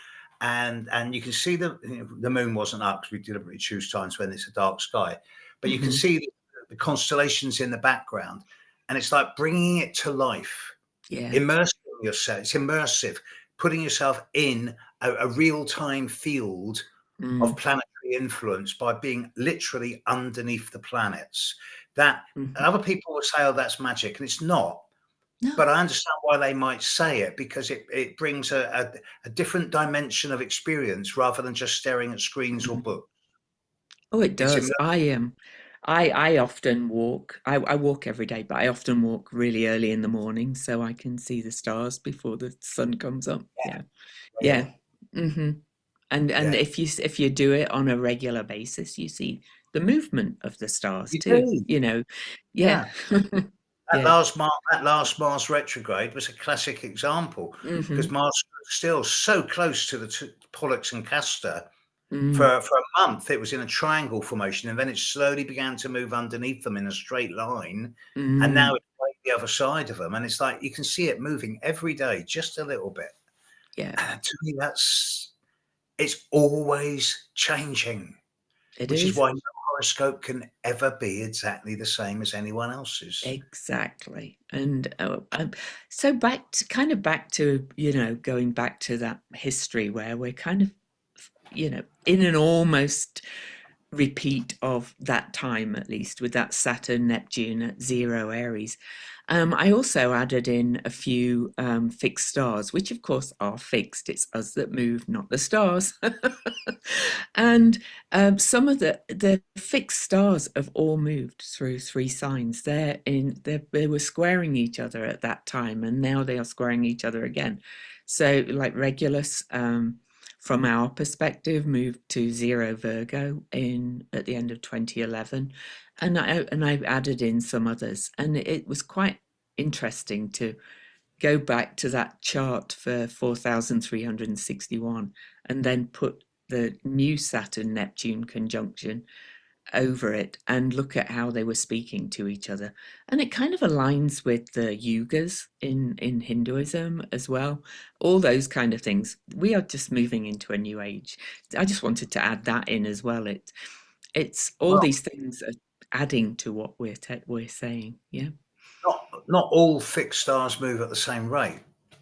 B: And you can see the moon wasn't up because we deliberately choose times when it's a dark sky, but you can
A: mhm.
B: see the constellations in the background, and it's like bringing it to life,
A: Yeah.
B: immersing yourself. It's immersive, putting yourself in a real-time field of
A: Mm,
B: planetary influence by being literally underneath the planets. That
A: mhm.
B: other people will say, "Oh, that's magic," and it's not.
A: No.
B: But I understand why they might say it, because it brings a different dimension of experience rather than just staring at screens or
A: Mm.
B: books.
A: Oh, it
B: It's
A: does. I am. I often walk. I walk every day, but I often walk really early in the morning so I can see the stars before the sun comes up. Yeah.
B: yeah,
A: Yeah. Hmm. And
B: yeah.
A: if you do it on a regular basis, you see the movement of the stars
B: You
A: too.
B: do,
A: Yeah.
B: yeah.
A: Yeah.
B: That last Mars retrograde was a classic example, because
A: Hmm.
B: Mars was still so close to the Pollux and Castor.
A: Mm,
B: For a month, it was in a triangle formation, and then it slowly began to move underneath them in a straight line, and now
A: mm,
B: it's right the other side of them, and it's like you can see it moving every day, just a little bit.
A: yeah,
B: And to me, it's always changing,
A: it
B: which is
A: is.
B: why no horoscope can ever be exactly the same as anyone else's.
A: Exactly. And so back to, going back to that history where we're kind of, in an almost repeat of that time, at least with that Saturn Neptune at 0 Aries. I also added in a few fixed stars, which of course are fixed. It's us that move, not the stars. And some of the fixed stars have all moved through 3 signs. They were squaring each other at that time, and now they are squaring each other again. So, like Regulus, from our perspective, moved to 0 Virgo in at the end of 2011, and I've added in some others, and it was quite interesting to go back to that chart for 4,361 and then put the new Saturn Neptune conjunction over it and look at how they were speaking to each other. And it kind of aligns with the yugas in Hinduism as well. All those kind of things. We are just moving into a new age. I just wanted to add that in as well. It's all
B: Well,
A: these things are adding to what we're saying. Yeah.
B: not all fixed stars move at the same rate.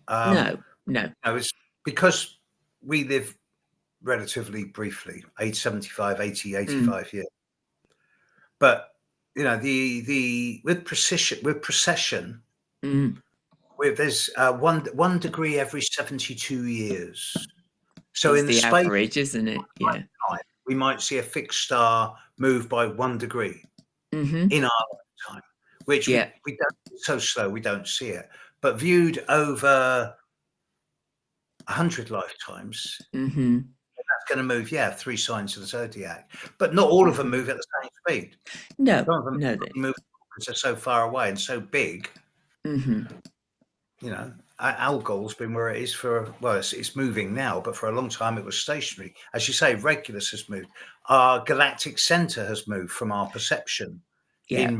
A: No, no.
B: It's because we live relatively briefly, age 75, 80,
A: Mm,
B: 85 years. But the with precession,
A: mm,
B: there's one degree every 72 years. So
A: is
B: in the
A: the
B: space
A: average, isn't it? Yeah.
B: of time, we might see a fixed star move by 1 degree
A: Mm-hmm.
B: in our lifetime, which
A: Yeah.
B: we don't. It's so slow we don't see it. But viewed over 100 lifetimes,
A: Mm-hmm.
B: that's going to move, 3 signs of the zodiac. But not all of them
A: Mm-hmm.
B: move at the same speed.
A: No,
B: Some of them
A: no,
B: move because they're so far away and so big.
A: mm-hmm.
B: Algol's been where it is it's moving now, but for a long time it was stationary. As you say, Regulus has moved. Our galactic center has moved from our perception
A: Yeah.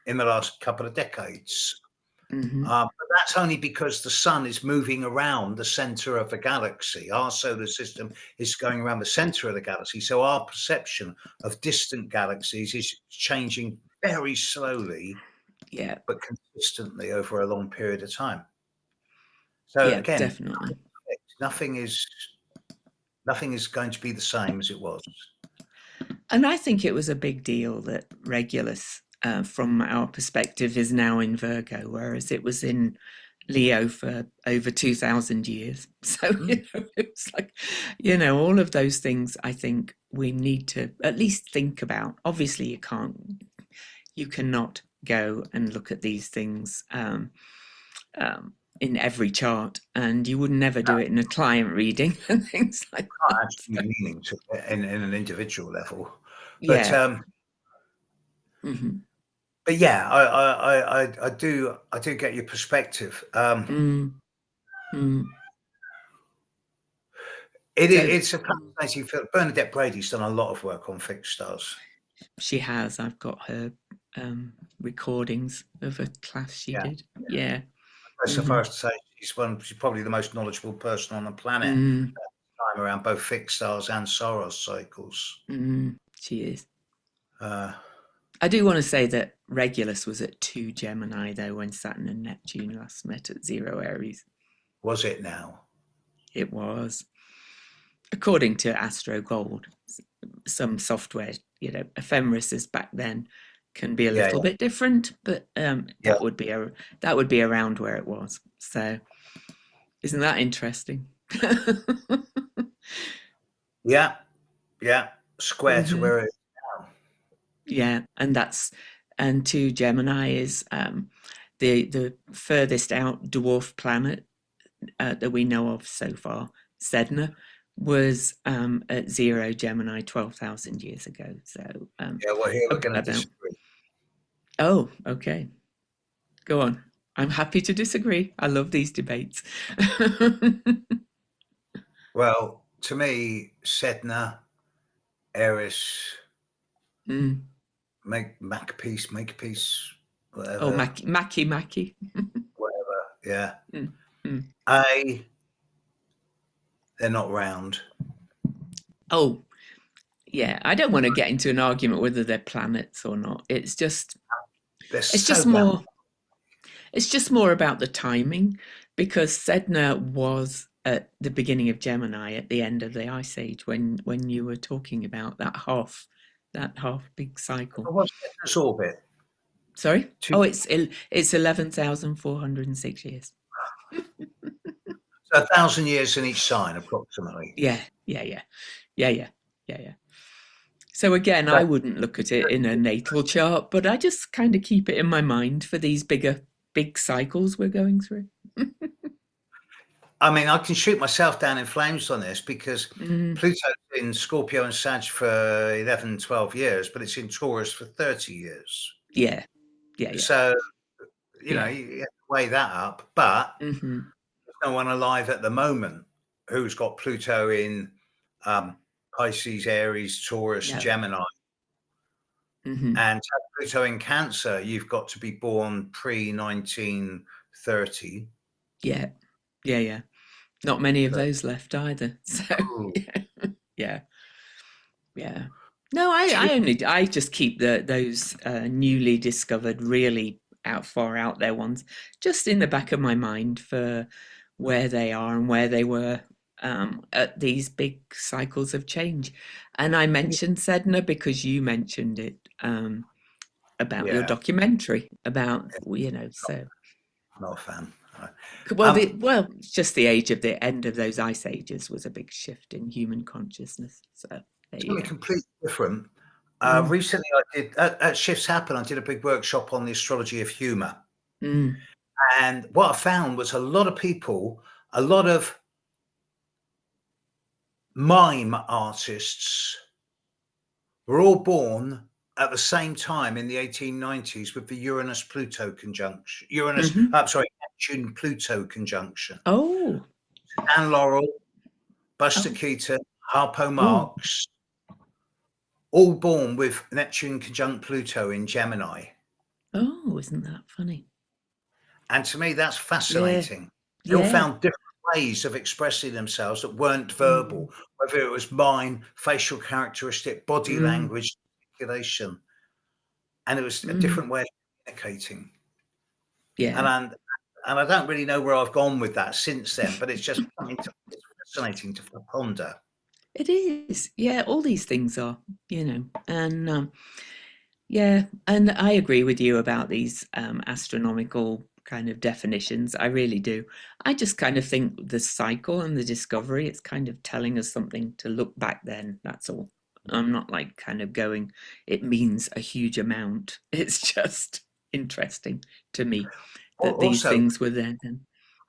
B: in the last couple of decades.
A: Mm-hmm.
B: But that's only because the sun is moving around the center of the galaxy. Our solar system is going around the center of the galaxy. So our perception of distant galaxies is changing very slowly,
A: Yeah.
B: but consistently over a long period of time. So
A: Yeah,
B: again,
A: definitely.
B: nothing is going to be the same as it was.
A: And I think it was a big deal that Regulus, from our perspective, is now in Virgo, whereas it was in Leo for over 2,000 years. So,
B: Mm.
A: it's like, all of those things I think we need to at least think about. Obviously, you cannot go and look at these things in every chart, and you would never do it in a client reading and things like
B: Not
A: that.
B: actually meaning to in an individual level, but
A: Yeah. Hmm.
B: yeah, I do get your perspective.
A: Mm, mm. So
B: It's a fascinating field. Bernadette Brady's done a lot of work on fixed stars.
A: she has. I've got her recordings of a class she
B: Yeah,
A: did. Yeah.
B: so
A: Hmm.
B: far as to say she's probably the most knowledgeable person on the planet
A: Mm,
B: time around both fixed stars and Saros cycles.
A: she is.
B: Uh,
A: I do want to say that Regulus was at 2 Gemini, though, when Saturn and Neptune last met at 0 Aries.
B: was it now?
A: It was. According to Astro Gold, some software, ephemeris back then can be a
B: Yeah,
A: little bit different, but
B: yeah,
A: that would be around where it was. So isn't that interesting?
B: yeah, yeah. Square to
A: Hmm.
B: where it is now.
A: Yeah, and 2 Gemini is the furthest out dwarf planet that we know of so far. Sedna was at 0 Gemini 12,000 years ago. So
B: Yeah, well, here we're going to
A: about.
B: disagree.
A: Oh, okay. Go on. I'm happy to disagree. I love these debates.
B: Well, to me, Sedna, Aries,
A: Mm.
B: make a peace,
A: Oh,
B: whatever,
A: Mackie.
B: whatever. Yeah,
A: Mm. Mm.
B: A, they're not round.
A: Oh, yeah. I don't want to get into an argument whether they're planets or not.
B: They're
A: It's
B: so
A: just
B: round.
A: more. It's just more about the timing, because Sedna was at the beginning of Gemini, at the end of the Ice Age, when you were talking about that half big cycle.
B: What's Saturn's orbit?
A: Sorry?
B: Two,
A: Oh, it's 11,406 years.
B: so 1,000 years in each sign, approximately.
A: Yeah, yeah, yeah, yeah, yeah, yeah, yeah. So again,
B: So,
A: I wouldn't look at it in a natal chart, but I just kind of keep it in my mind for these big cycles we're going through.
B: I mean, I can shoot myself down in flames on this because
A: Mm,
B: Pluto's in Scorpio and Sag for 11, 12 years, but it's in Taurus for 30 years.
A: yeah, yeah, yeah,
B: So,
A: yeah.
B: you have to weigh that up. But
A: Hmm.
B: there's no one alive at the moment who's got Pluto in um, Pisces, Aries, Taurus,
A: No.
B: Gemini.
A: Hmm.
B: And to have Pluto in Cancer, you've got to be born pre 1930.
A: Yeah, yeah, yeah. Not many of
B: So,
A: those left either. So
B: ooh,
A: yeah, yeah, yeah. No,
B: gee,
A: I just keep those newly discovered, really far out there ones, just in the back of my mind for where they are and where they were at these big cycles of change. And I mentioned Sedna because you mentioned it about your
B: yeah,
A: documentary about so.
B: not a fan.
A: Well,
B: Um,
A: it's just the age of the end of those ice ages was a big shift in human consciousness. So there you
B: Something
A: go.
B: completely different.
A: Mm,
B: Recently, I did at Shifts Happen. I did a big workshop on the astrology of humor,
A: mm,
B: and what I found was a lot of people, a lot of mime artists, were all born at the same time in the 1890s with the Uranus-Pluto conjunction.
A: hmm.
B: Sorry, Neptune-Pluto conjunction.
A: Oh,
B: Dan Laurel, Buster
A: oh,
B: Keaton, Harpo
A: oh,
B: Marx, all born with Neptune conjunct Pluto in Gemini.
A: oh! Isn't that funny?
B: And to me, that's
A: Yeah,
B: fascinating. They all
A: yeah.
B: found different ways of expressing themselves that weren't
A: Mm,
B: verbal, whether it was mime, facial characteristic, body
A: mm,
B: language, articulation, and it was a
A: mm,
B: different way of communicating. And
A: yeah,
B: I don't really know where I've gone with that since then, but it's just something it's fascinating to ponder.
A: it is. Yeah, all these things are, and yeah, and I agree with you about these astronomical kind of definitions. I really do. I just kind of think the cycle and the discovery, it's kind of telling us something to look back then. That's all. I'm not like kind of going, it means a huge amount. It's just interesting to me that these
B: Also,
A: things were there then.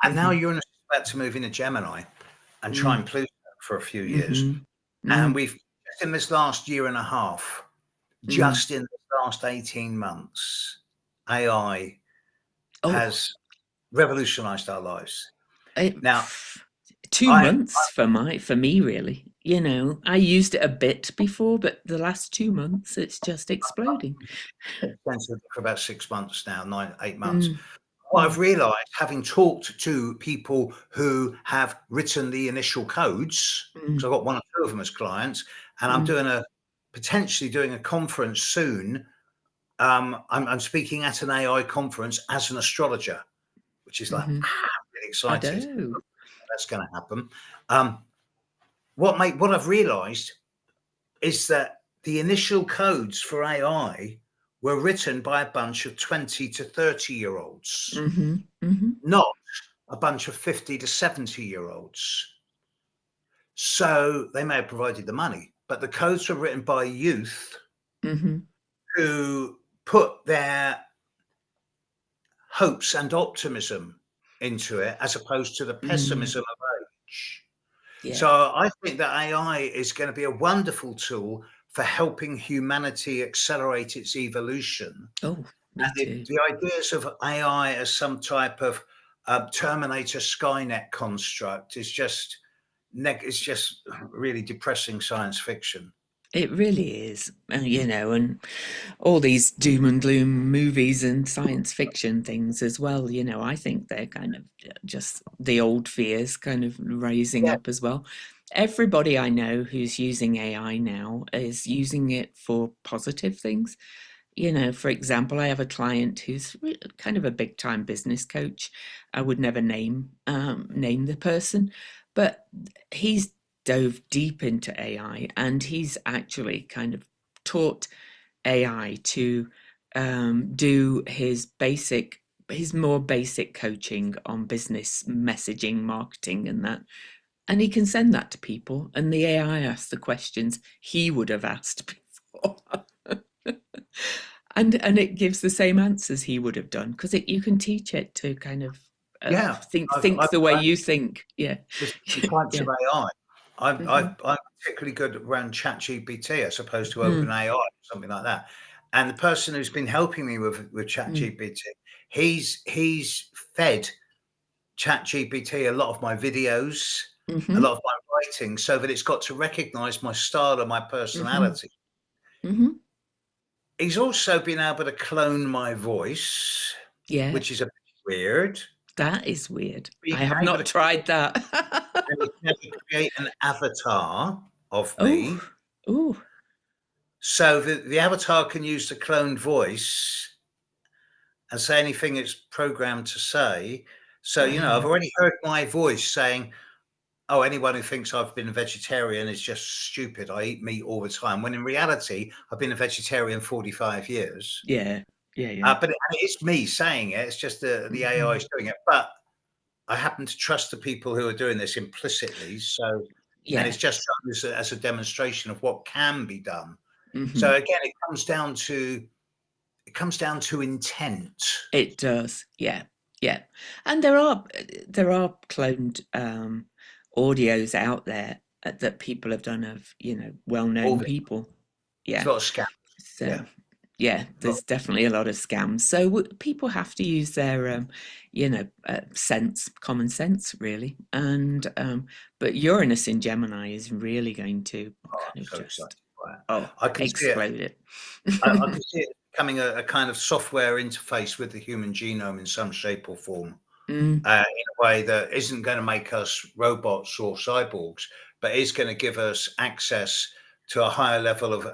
B: and now
A: Hmm.
B: Uranus is about to move into Gemini and try
A: Mm,
B: and Pluto for a few years.
A: hmm.
B: And
A: Mm,
B: we've just in this last year and a half,
A: mm.
B: just in the last 18 months, AI
A: Oh,
B: has revolutionized our lives.
A: it,
B: Now,
A: 2 months for me really. I used it a bit before, but the last 2 months it's just exploding.
B: I've extensively for about 6 months now, 9, 8 months.
A: Mm,
B: What I've
A: mm,
B: realized, having talked to people who have written the initial codes, because
A: mm,
B: I've got one or two of them as clients, and I'm
A: mm,
B: potentially doing a conference soon. I'm speaking at an AI conference as an astrologer, which is like,
A: hmm.
B: really
A: I
B: excited.
A: do.
B: That's going to happen. Um, what I've realized is that the initial codes for AI were written by a bunch of 20 to 30-year olds,
A: Hmm. Hmm.
B: not a bunch of 50 to 70-year olds. So they may have provided the money, but the codes were written by youth
A: Hmm.
B: who put their hopes and optimism into it as opposed to the
A: Mm,
B: pessimism of age. So
A: yeah.
B: I think that AI is going to be a wonderful tool for helping humanity accelerate its evolution.
A: Oh, me
B: And
A: too.
B: the ideas of AI as some type of Terminator Skynet construct is just it's just really depressing science fiction.
A: It really is, and all these doom and gloom movies and science fiction things as well. I think they're kind of just the old fears kind of raising
B: Yeah,
A: up as well. Everybody I know who's using AI now is using it for positive things. For example, I have a client who's kind of a big time business coach. I would never name the person, But he's dove deep into AI, and he's actually kind of taught AI to do his more basic coaching on business messaging, marketing, and that. And he can send that to people, and the AI asks the questions he would have asked before. And it gives the same answers he would have done, because you can teach it to kind of
B: Yeah,
A: think the way you think. Yeah.
B: there's different types of
A: Yeah.
B: AI.
A: Hmm.
B: I'm particularly good around ChatGPT as opposed to
A: Mm,
B: OpenAI or something like that. And the person who's been helping me with
A: mm,
B: ChatGPT, he's fed ChatGPT a lot of my videos, a
A: hmm.
B: lot of my writing, so that it's got to recognise my style and my
A: Hmm.
B: personality.
A: Hmm.
B: He's also been able to clone my voice,
A: Yeah,
B: which is a bit weird.
A: that is weird.
B: Being
A: I have
B: able
A: not
B: to
A: tried that.
B: create an avatar of
A: Oh,
B: me,
A: oh,
B: so the avatar can use the cloned voice and say anything it's programmed to say. So, I've
A: wow.
B: already heard my voice saying, "Oh, anyone who thinks I've been a vegetarian is just stupid. I eat meat all the time." When in reality, I've been a vegetarian 45 years.
A: Yeah, yeah, yeah.
B: But it's me saying it. It's just the AI
A: Hmm.
B: is doing it. But I happen to trust the people who are doing this implicitly. So, and
A: Yeah.
B: it's just done as a demonstration of what can be done. So
A: Hmm.
B: again, it comes down to intent.
A: It does. Yeah, yeah. And there are cloned audios out there that people have done of,
B: All
A: well-known
B: the
A: people.
B: It's
A: Yeah.
B: a lot of scams.
A: So
B: Yeah.
A: yeah,
B: Lot
A: there's definitely a lot of scams. So people have to use their, common sense, really. And but Uranus in Gemini is really going to kind of
B: so excited
A: just,
B: by it.
A: oh,
B: I can see it.
A: explode it.
B: I can see it becoming a kind of software interface with the human genome in some shape or form,
A: Mm,
B: in a way that isn't going to make us robots or cyborgs, but is going to give us access to a higher level of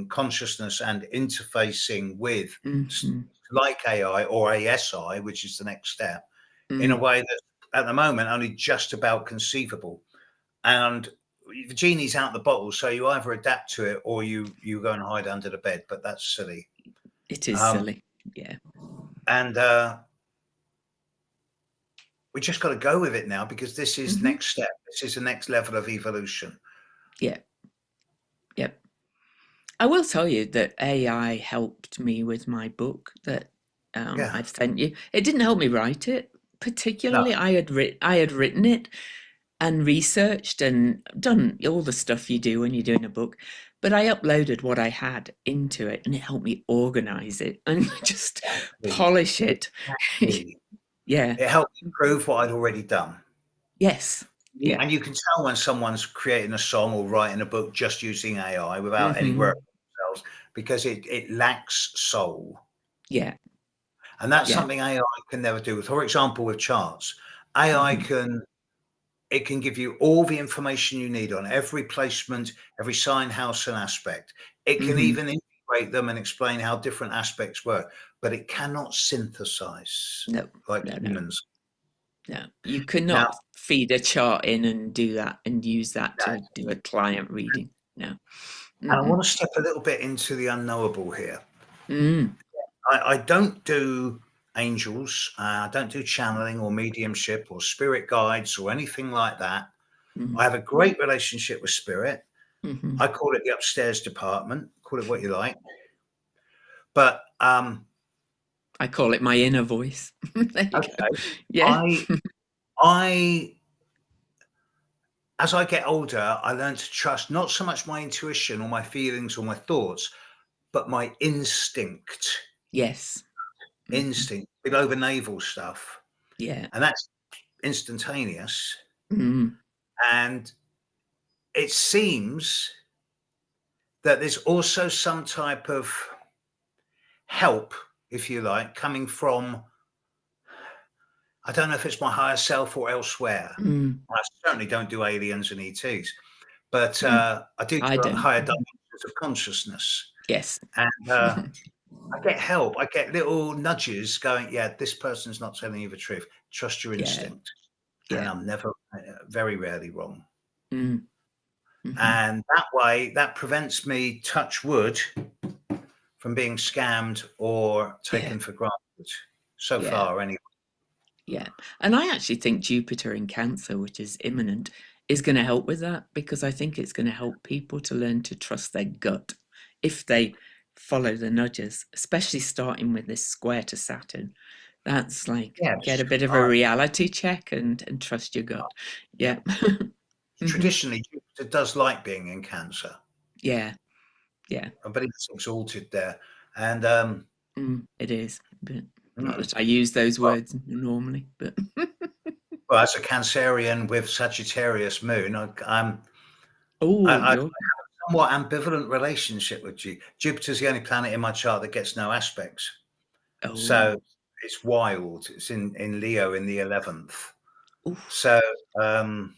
B: consciousness and interfacing with,
A: mhm,
B: like AI or ASI, which is the next step, in a
A: mm.
B: way that's at the moment only just about conceivable. And the genie's out the bottle, so you either adapt to it or you go and hide under the bed. But that's silly.
A: It is
B: Um,
A: silly. Yeah.
B: and we just got to go with it now because this is
A: Hmm.
B: next step. This is the next level of evolution.
A: Yeah. Yep. I will tell you that AI helped me with my book that
B: Yeah.
A: I've sent you. It didn't help me write it
B: No.
A: particularly. I had written it and researched and done all the stuff you do when you're doing a book, but I uploaded what I had into it, and it helped me organize it and just
B: Exactly.
A: polish it.
B: Exactly.
A: Yeah.
B: It helped improve what I'd already done.
A: Yes. Yeah.
B: And you can tell when someone's creating a song or writing a book just using AI without any work
A: Hmm.
B: themselves because it lacks soul.
A: Yeah.
B: And that's
A: Yeah.
B: something AI can never do. For example, with charts, AI
A: Hmm.
B: can give you all the information you need on every placement, every sign, house, and aspect. It can
A: Hmm.
B: even integrate them and explain how different aspects work, but it cannot synthesize
A: No.
B: like
A: No. No.
B: humans.
A: No, you
B: Now,
A: cannot feed a chart in and do that and use that
B: now,
A: to do a client reading. No.
B: and I
A: Mm-mm.
B: want to step a little bit into the unknowable here.
A: Mm.
B: I don't do angels, I don't do channeling or mediumship or spirit guides or anything like that.
A: Mm.
B: I have a great relationship with spirit.
A: Mm-hmm.
B: I call it the upstairs department, call it what you like. But
A: I call it my inner voice. There you go.
B: okay,
A: Yeah.
B: I I as I get older, I learn to trust not so much my intuition or my feelings or my thoughts, but my instinct.
A: Yes. Hmm.
B: Instinct, below the navel stuff.
A: Yeah.
B: And that's instantaneous.
A: Mm.
B: And it seems that there's also some type of help, if you like, coming from, I don't know if it's my higher self or elsewhere.
A: Mm.
B: I certainly don't do aliens and ETs, but
A: Mm.
B: I do
A: I don't.
B: higher dimensions of consciousness.
A: Yes.
B: And I get help. I get little nudges going, yeah, this person's not telling you the truth. Trust your
A: Yeah.
B: instinct. and
A: Yeah.
B: I'm never, very rarely wrong.
A: Mm. Mhm.
B: And that way, that prevents me, touch wood, from being scammed or
A: Yeah.
B: taken for granted. So
A: Yeah.
B: far, anyway.
A: Yeah. And I actually think Jupiter in Cancer, which is imminent, is going to help with that, because I think it's going to help people to learn to trust their gut if they follow the nudges, especially starting with this square to Saturn. That's like get
B: Yes.
A: a bit of a reality check and trust your gut.
B: Yeah.
A: Yeah. Hmm.
B: Traditionally, Jupiter does like being in Cancer,
A: Yeah. Yeah.
B: but it's exalted there. And
A: It is. But not
B: mm,
A: that I use those
B: well,
A: words normally, but
B: well, as a Cancerian with Sagittarius moon,
A: oh,
B: I
A: you're
B: somewhat ambivalent relationship with Jupiter's the only planet in my chart that gets no aspects.
A: oh,
B: So it's wild. It's in Leo in the 11th.
A: oof.
B: So um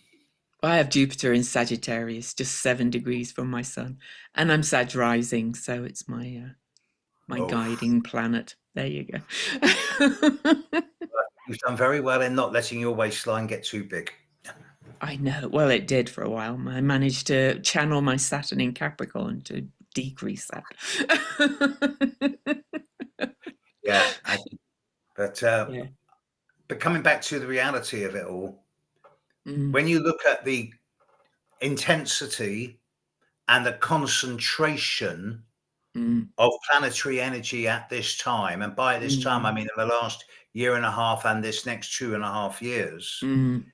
A: I have Jupiter in Sagittarius, just 7 degrees from my sun, and I'm Sag rising, so it's my
B: oh,
A: guiding planet. There you go.
B: you've done very well in not letting your waistline get too big.
A: I know. Well, it did for a while. I managed to channel my Saturn in Capricorn to decrease that.
B: Yeah, but
A: Yeah.
B: but coming back to the reality of it all,
A: Mm,
B: when you look at the intensity and the concentration
A: mm,
B: of planetary energy at this time, and by this time I
A: mm,
B: mean in the last year and a half and this next 2.5 years,
A: mm.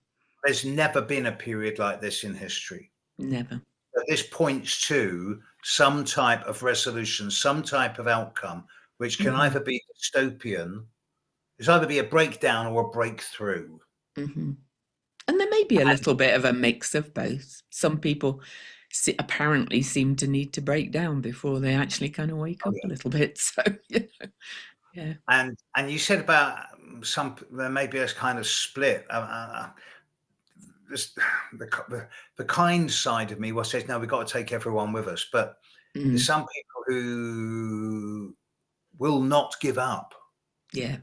B: there's never been a period like this in history.
A: Never.
B: But this points to some type of resolution, some type of outcome, which can
A: Hmm.
B: either be dystopian, it's either be a breakdown or a breakthrough.
A: Hmm. And there may be a little bit of a mix of both. Some people apparently seem to need to break down before they actually kind of wake
B: Oh,
A: up a
B: yeah.
A: little bit. So, yeah.
B: And you said about there may be a kind of split. This, the kind side of me will says no, we've got to take everyone with us, but there's
A: Mm,
B: some people who will not give up
A: yeah.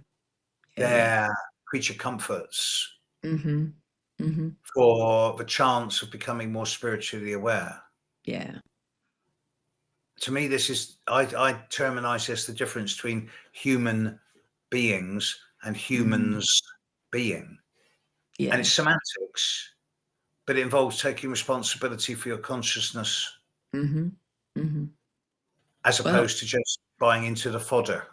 A: Yeah. Yeah.
B: their creature comforts
A: Hmm. Hmm.
B: for the chance of becoming more spiritually aware.
A: Yeah.
B: To me, this is I terminize this the difference between human beings and
A: Mm,
B: humans being, and
A: yeah.
B: it's semantics, but it involves taking responsibility for your consciousness
A: Hmm. Hmm.
B: as
A: Well,
B: opposed to just buying into the fodder.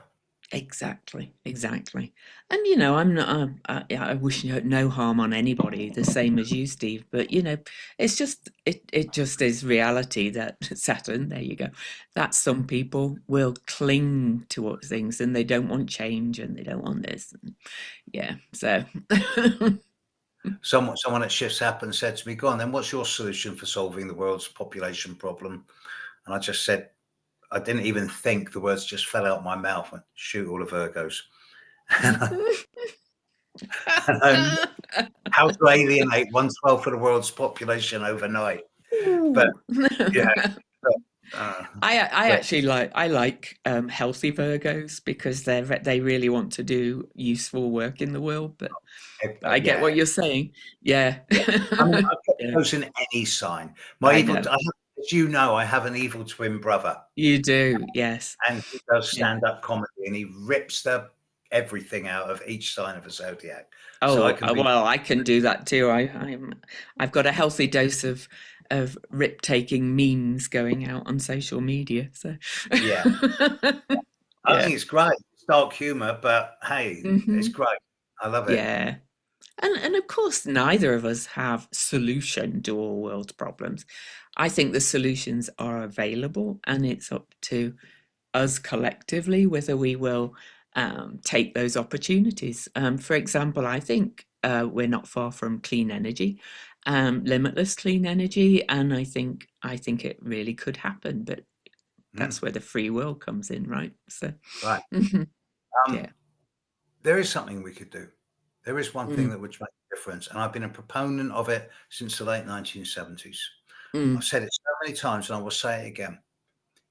A: exactly, exactly. And I'm not. I wish no harm on anybody, the same as you, Steve. But it's just it just is reality that Saturn. There you go. That some people will cling to what things, and they don't want change, and they don't want this. And yeah. So.
B: Someone at Shifts Happen said to me, "Go on, then. What's your solution for solving the world's population problem?" And I just said, I didn't even think, the words just fell out my mouth. Went, shoot all the Virgos. And how to alienate 1/12 of the world's population overnight. But
A: Ooh.
B: yeah, but, uh,
A: I
B: but
A: actually like healthy Virgos because they really want to do useful work in the world. But I get
B: yeah,
A: what you're saying. Yeah.
B: yeah. I mean, I've got
A: Yeah.
B: those in any sign. My
A: I
B: evil,
A: know.
B: as you know, I have an evil twin brother,
A: You do. Yes.
B: and he does
A: Yeah.
B: stand-up comedy, and he rips the everything out of each sign of a zodiac. So I
A: Oh,
B: can be,
A: well, I can do that too. I've got a healthy dose of rip taking memes going out on social media. So
B: yeah. I
A: yeah.
B: think it's great. It's dark humor, but hey, it's
A: Hmm.
B: great. I love it.
A: Yeah. And of course, neither of us have solution to all world's problems. I think the solutions are available, and it's up to us collectively whether we will take those opportunities. For example, I think we're not far from clean energy, limitless clean energy, and I think it really could happen. But
B: Mm,
A: that's where the free will comes in, right? So,
B: right.
A: mhm, yeah.
B: Um, there is something we could do. There is one thing
A: Mm,
B: that would make a difference, and I've been a proponent of it since the late 1970s. I've
A: mm,
B: said it so many times, and I will say it again.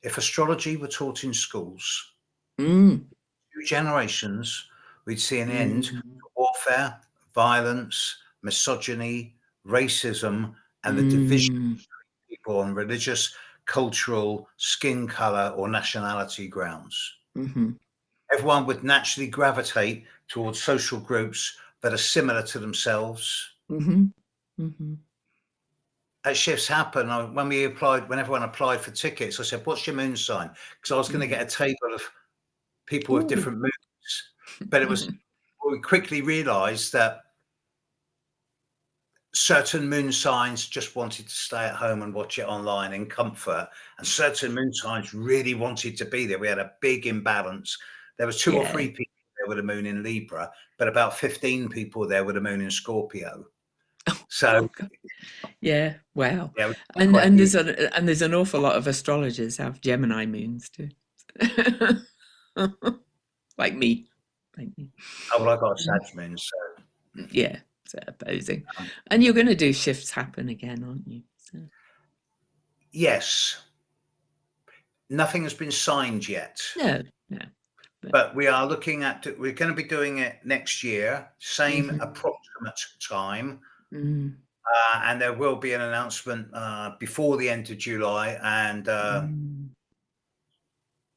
B: If astrology were taught in schools,
A: mm,
B: 2 generations, we'd see an end to
A: mm,
B: warfare, violence, misogyny, racism, and the division
A: Mm,
B: of people on religious, cultural, skin color, or nationality grounds.
A: mm-hmm,
B: Everyone would naturally gravitate towards social groups that are similar to themselves.
A: mm-hmm, mm-hmm.
B: As shifts happen, when everyone applied for tickets, I said, "What's your moon sign?" Because I was going to
A: Mm.
B: get a table of people with
A: Oh,
B: different moons, but we quickly realised that certain moon signs just wanted to stay at home and watch it online in comfort, and certain moon signs really wanted to be there. We had a big imbalance. There was two or
A: yeah.
B: three people there with a moon in Libra, but about 15 people there with a moon in Scorpio. So
A: Oh, God. Yeah. Wow.
B: yeah, it was
A: And
B: quite
A: and
B: good.
A: there's an awful lot of astrologers have Gemini moons too. Like me. Like me.
B: Oh well, I got a
A: Mm.
B: Sag moon, so
A: Yeah. So opposing.
B: um,
A: And you're going to do shifts happen again, aren't you? So,
B: yes, nothing has been signed yet.
A: no, no. But
B: But we are looking at we're going to be doing it next year, same
A: mm-hmm,
B: approximate time.
A: mm,
B: And there will be an announcement before the end of July. And
A: mm.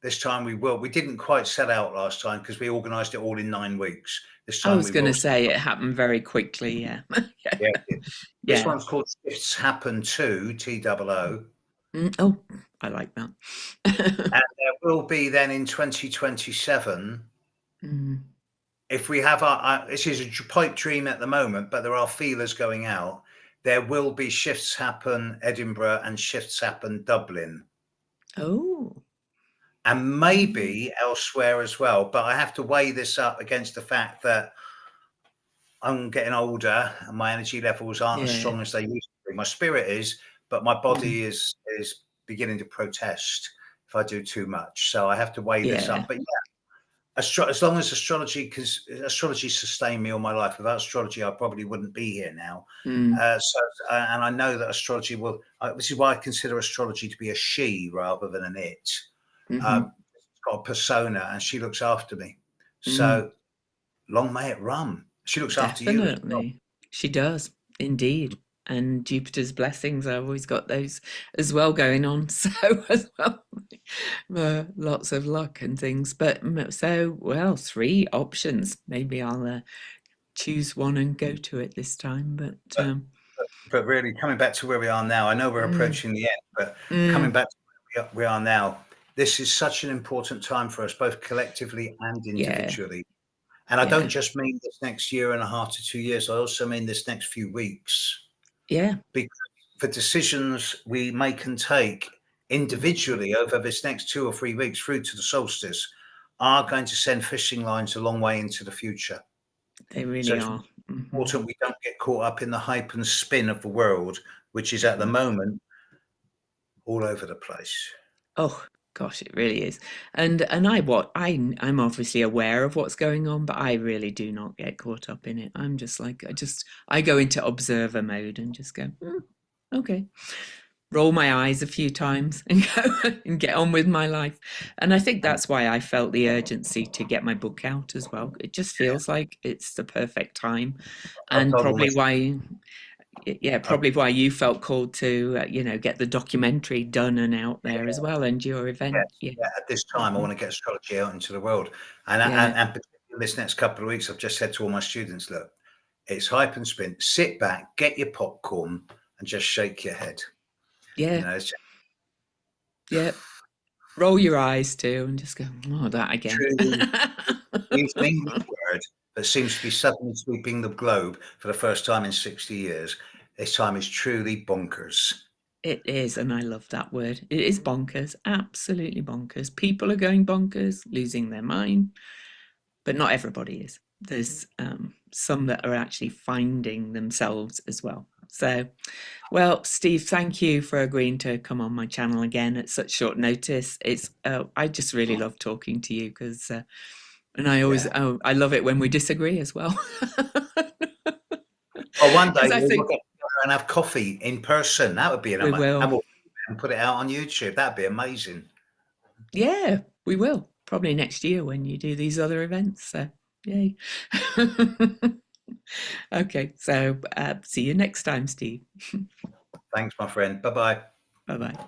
B: this time we will. We didn't quite set out last time because we organised it all in 9 weeks. This
A: I
B: time
A: was
B: we
A: going
B: will.
A: to say it happened very quickly. Yeah.
B: Yeah. This
A: Yeah.
B: one's called Shifts Happen To, TOO.
A: Mm, oh, I like that.
B: And there will be then in 2027.
A: Mm.
B: If we have this is a pipe dream at the moment, but there are feelers going out. There will be Shifts Happen Edinburgh and Shifts Happen Dublin,
A: Oh.
B: and
A: Mm.
B: maybe elsewhere as well. But I have to weigh this up against the fact that I'm getting older and my energy levels aren't as
A: Yeah.
B: strong as they used to be. My spirit is, but my
A: Mm.
B: body is beginning to protest if I do too much. So I have to weigh this
A: Yeah.
B: up. But as long as astrology, because astrology sustained me all my life. Without astrology, I probably wouldn't be here now.
A: Mm.
B: And I know that astrology will. This is why I consider astrology to be a she rather than an it.
A: Mm-hmm.
B: It's got a persona, and she looks after me.
A: Mm.
B: So long may it run. She looks after you as well.
A: Definitely. She does, indeed. And Jupiter's blessings, I've always got those as well going on. So, as well, lots of luck and things. But so, well, three options. Maybe I'll choose one and go to it this time. But,
B: But, but really, coming back to where we are now, I know we're
A: mm,
B: approaching the end, but coming
A: mm,
B: back to where we are now, this is such an important time for us, both collectively and
A: yeah,
B: individually. And I don't
A: yeah,
B: just mean this next year and a half to 2 years. I also mean this next few weeks.
A: yeah,
B: Because the decisions we make and take individually over this next 2 or 3 weeks through to the solstice are going to send fishing lines a long way into the future.
A: they
B: So
A: really
B: it's
A: are. Hmm.
B: important we don't get caught up in the hype and spin of the world, which is at the
A: Hmm.
B: moment all over the place.
A: Oh gosh, it really is. And I'm obviously aware of what's going on, but I really do not get caught up in it. I'm just like I go into observer mode and just go, "Mm, okay, roll my eyes a few times and go and get on with my life." And I think that's why I felt the urgency to get my book out as well. It just feels like it's the perfect time,
B: I've
A: and
B: told all my I've,
A: probably why you felt called to get the documentary done and out there as well, and your event.
B: yes,
A: Yeah.
B: yeah, at this time I
A: Hmm.
B: want to get astrology out into the world.
A: Yeah.
B: And particularly this next couple of weeks, I've just said to all my students, look, it's hype and spin. Sit back, get your popcorn, and just shake your head. You
A: Yeah.
B: know, it's
A: Yeah. Roll your eyes too and just go, oh, that again.
B: truly use an English word that seems to be suddenly sweeping the globe for the first time in 60 years. This time is truly bonkers.
A: It is, and I love that word. It is bonkers, absolutely bonkers. People are going bonkers, losing their mind, but not everybody is. There's some that are actually finding themselves as well. So, well, Steve, thank you for agreeing to come on my channel again at such short notice. It's I just really love talking to you because, and I always
B: Yeah.
A: I love it when we disagree as well,
B: Well, one day
A: because I
B: we'll
A: think
B: get together and have coffee in person. That would be an
A: we
B: amazing.
A: will.
B: And we'll put it out on YouTube. That'd be amazing.
A: Yeah, we will. Probably next year when you do these other events. So, yay. Okay, so see you next time, Steve.
B: Thanks, my friend. Bye bye.
A: Bye bye.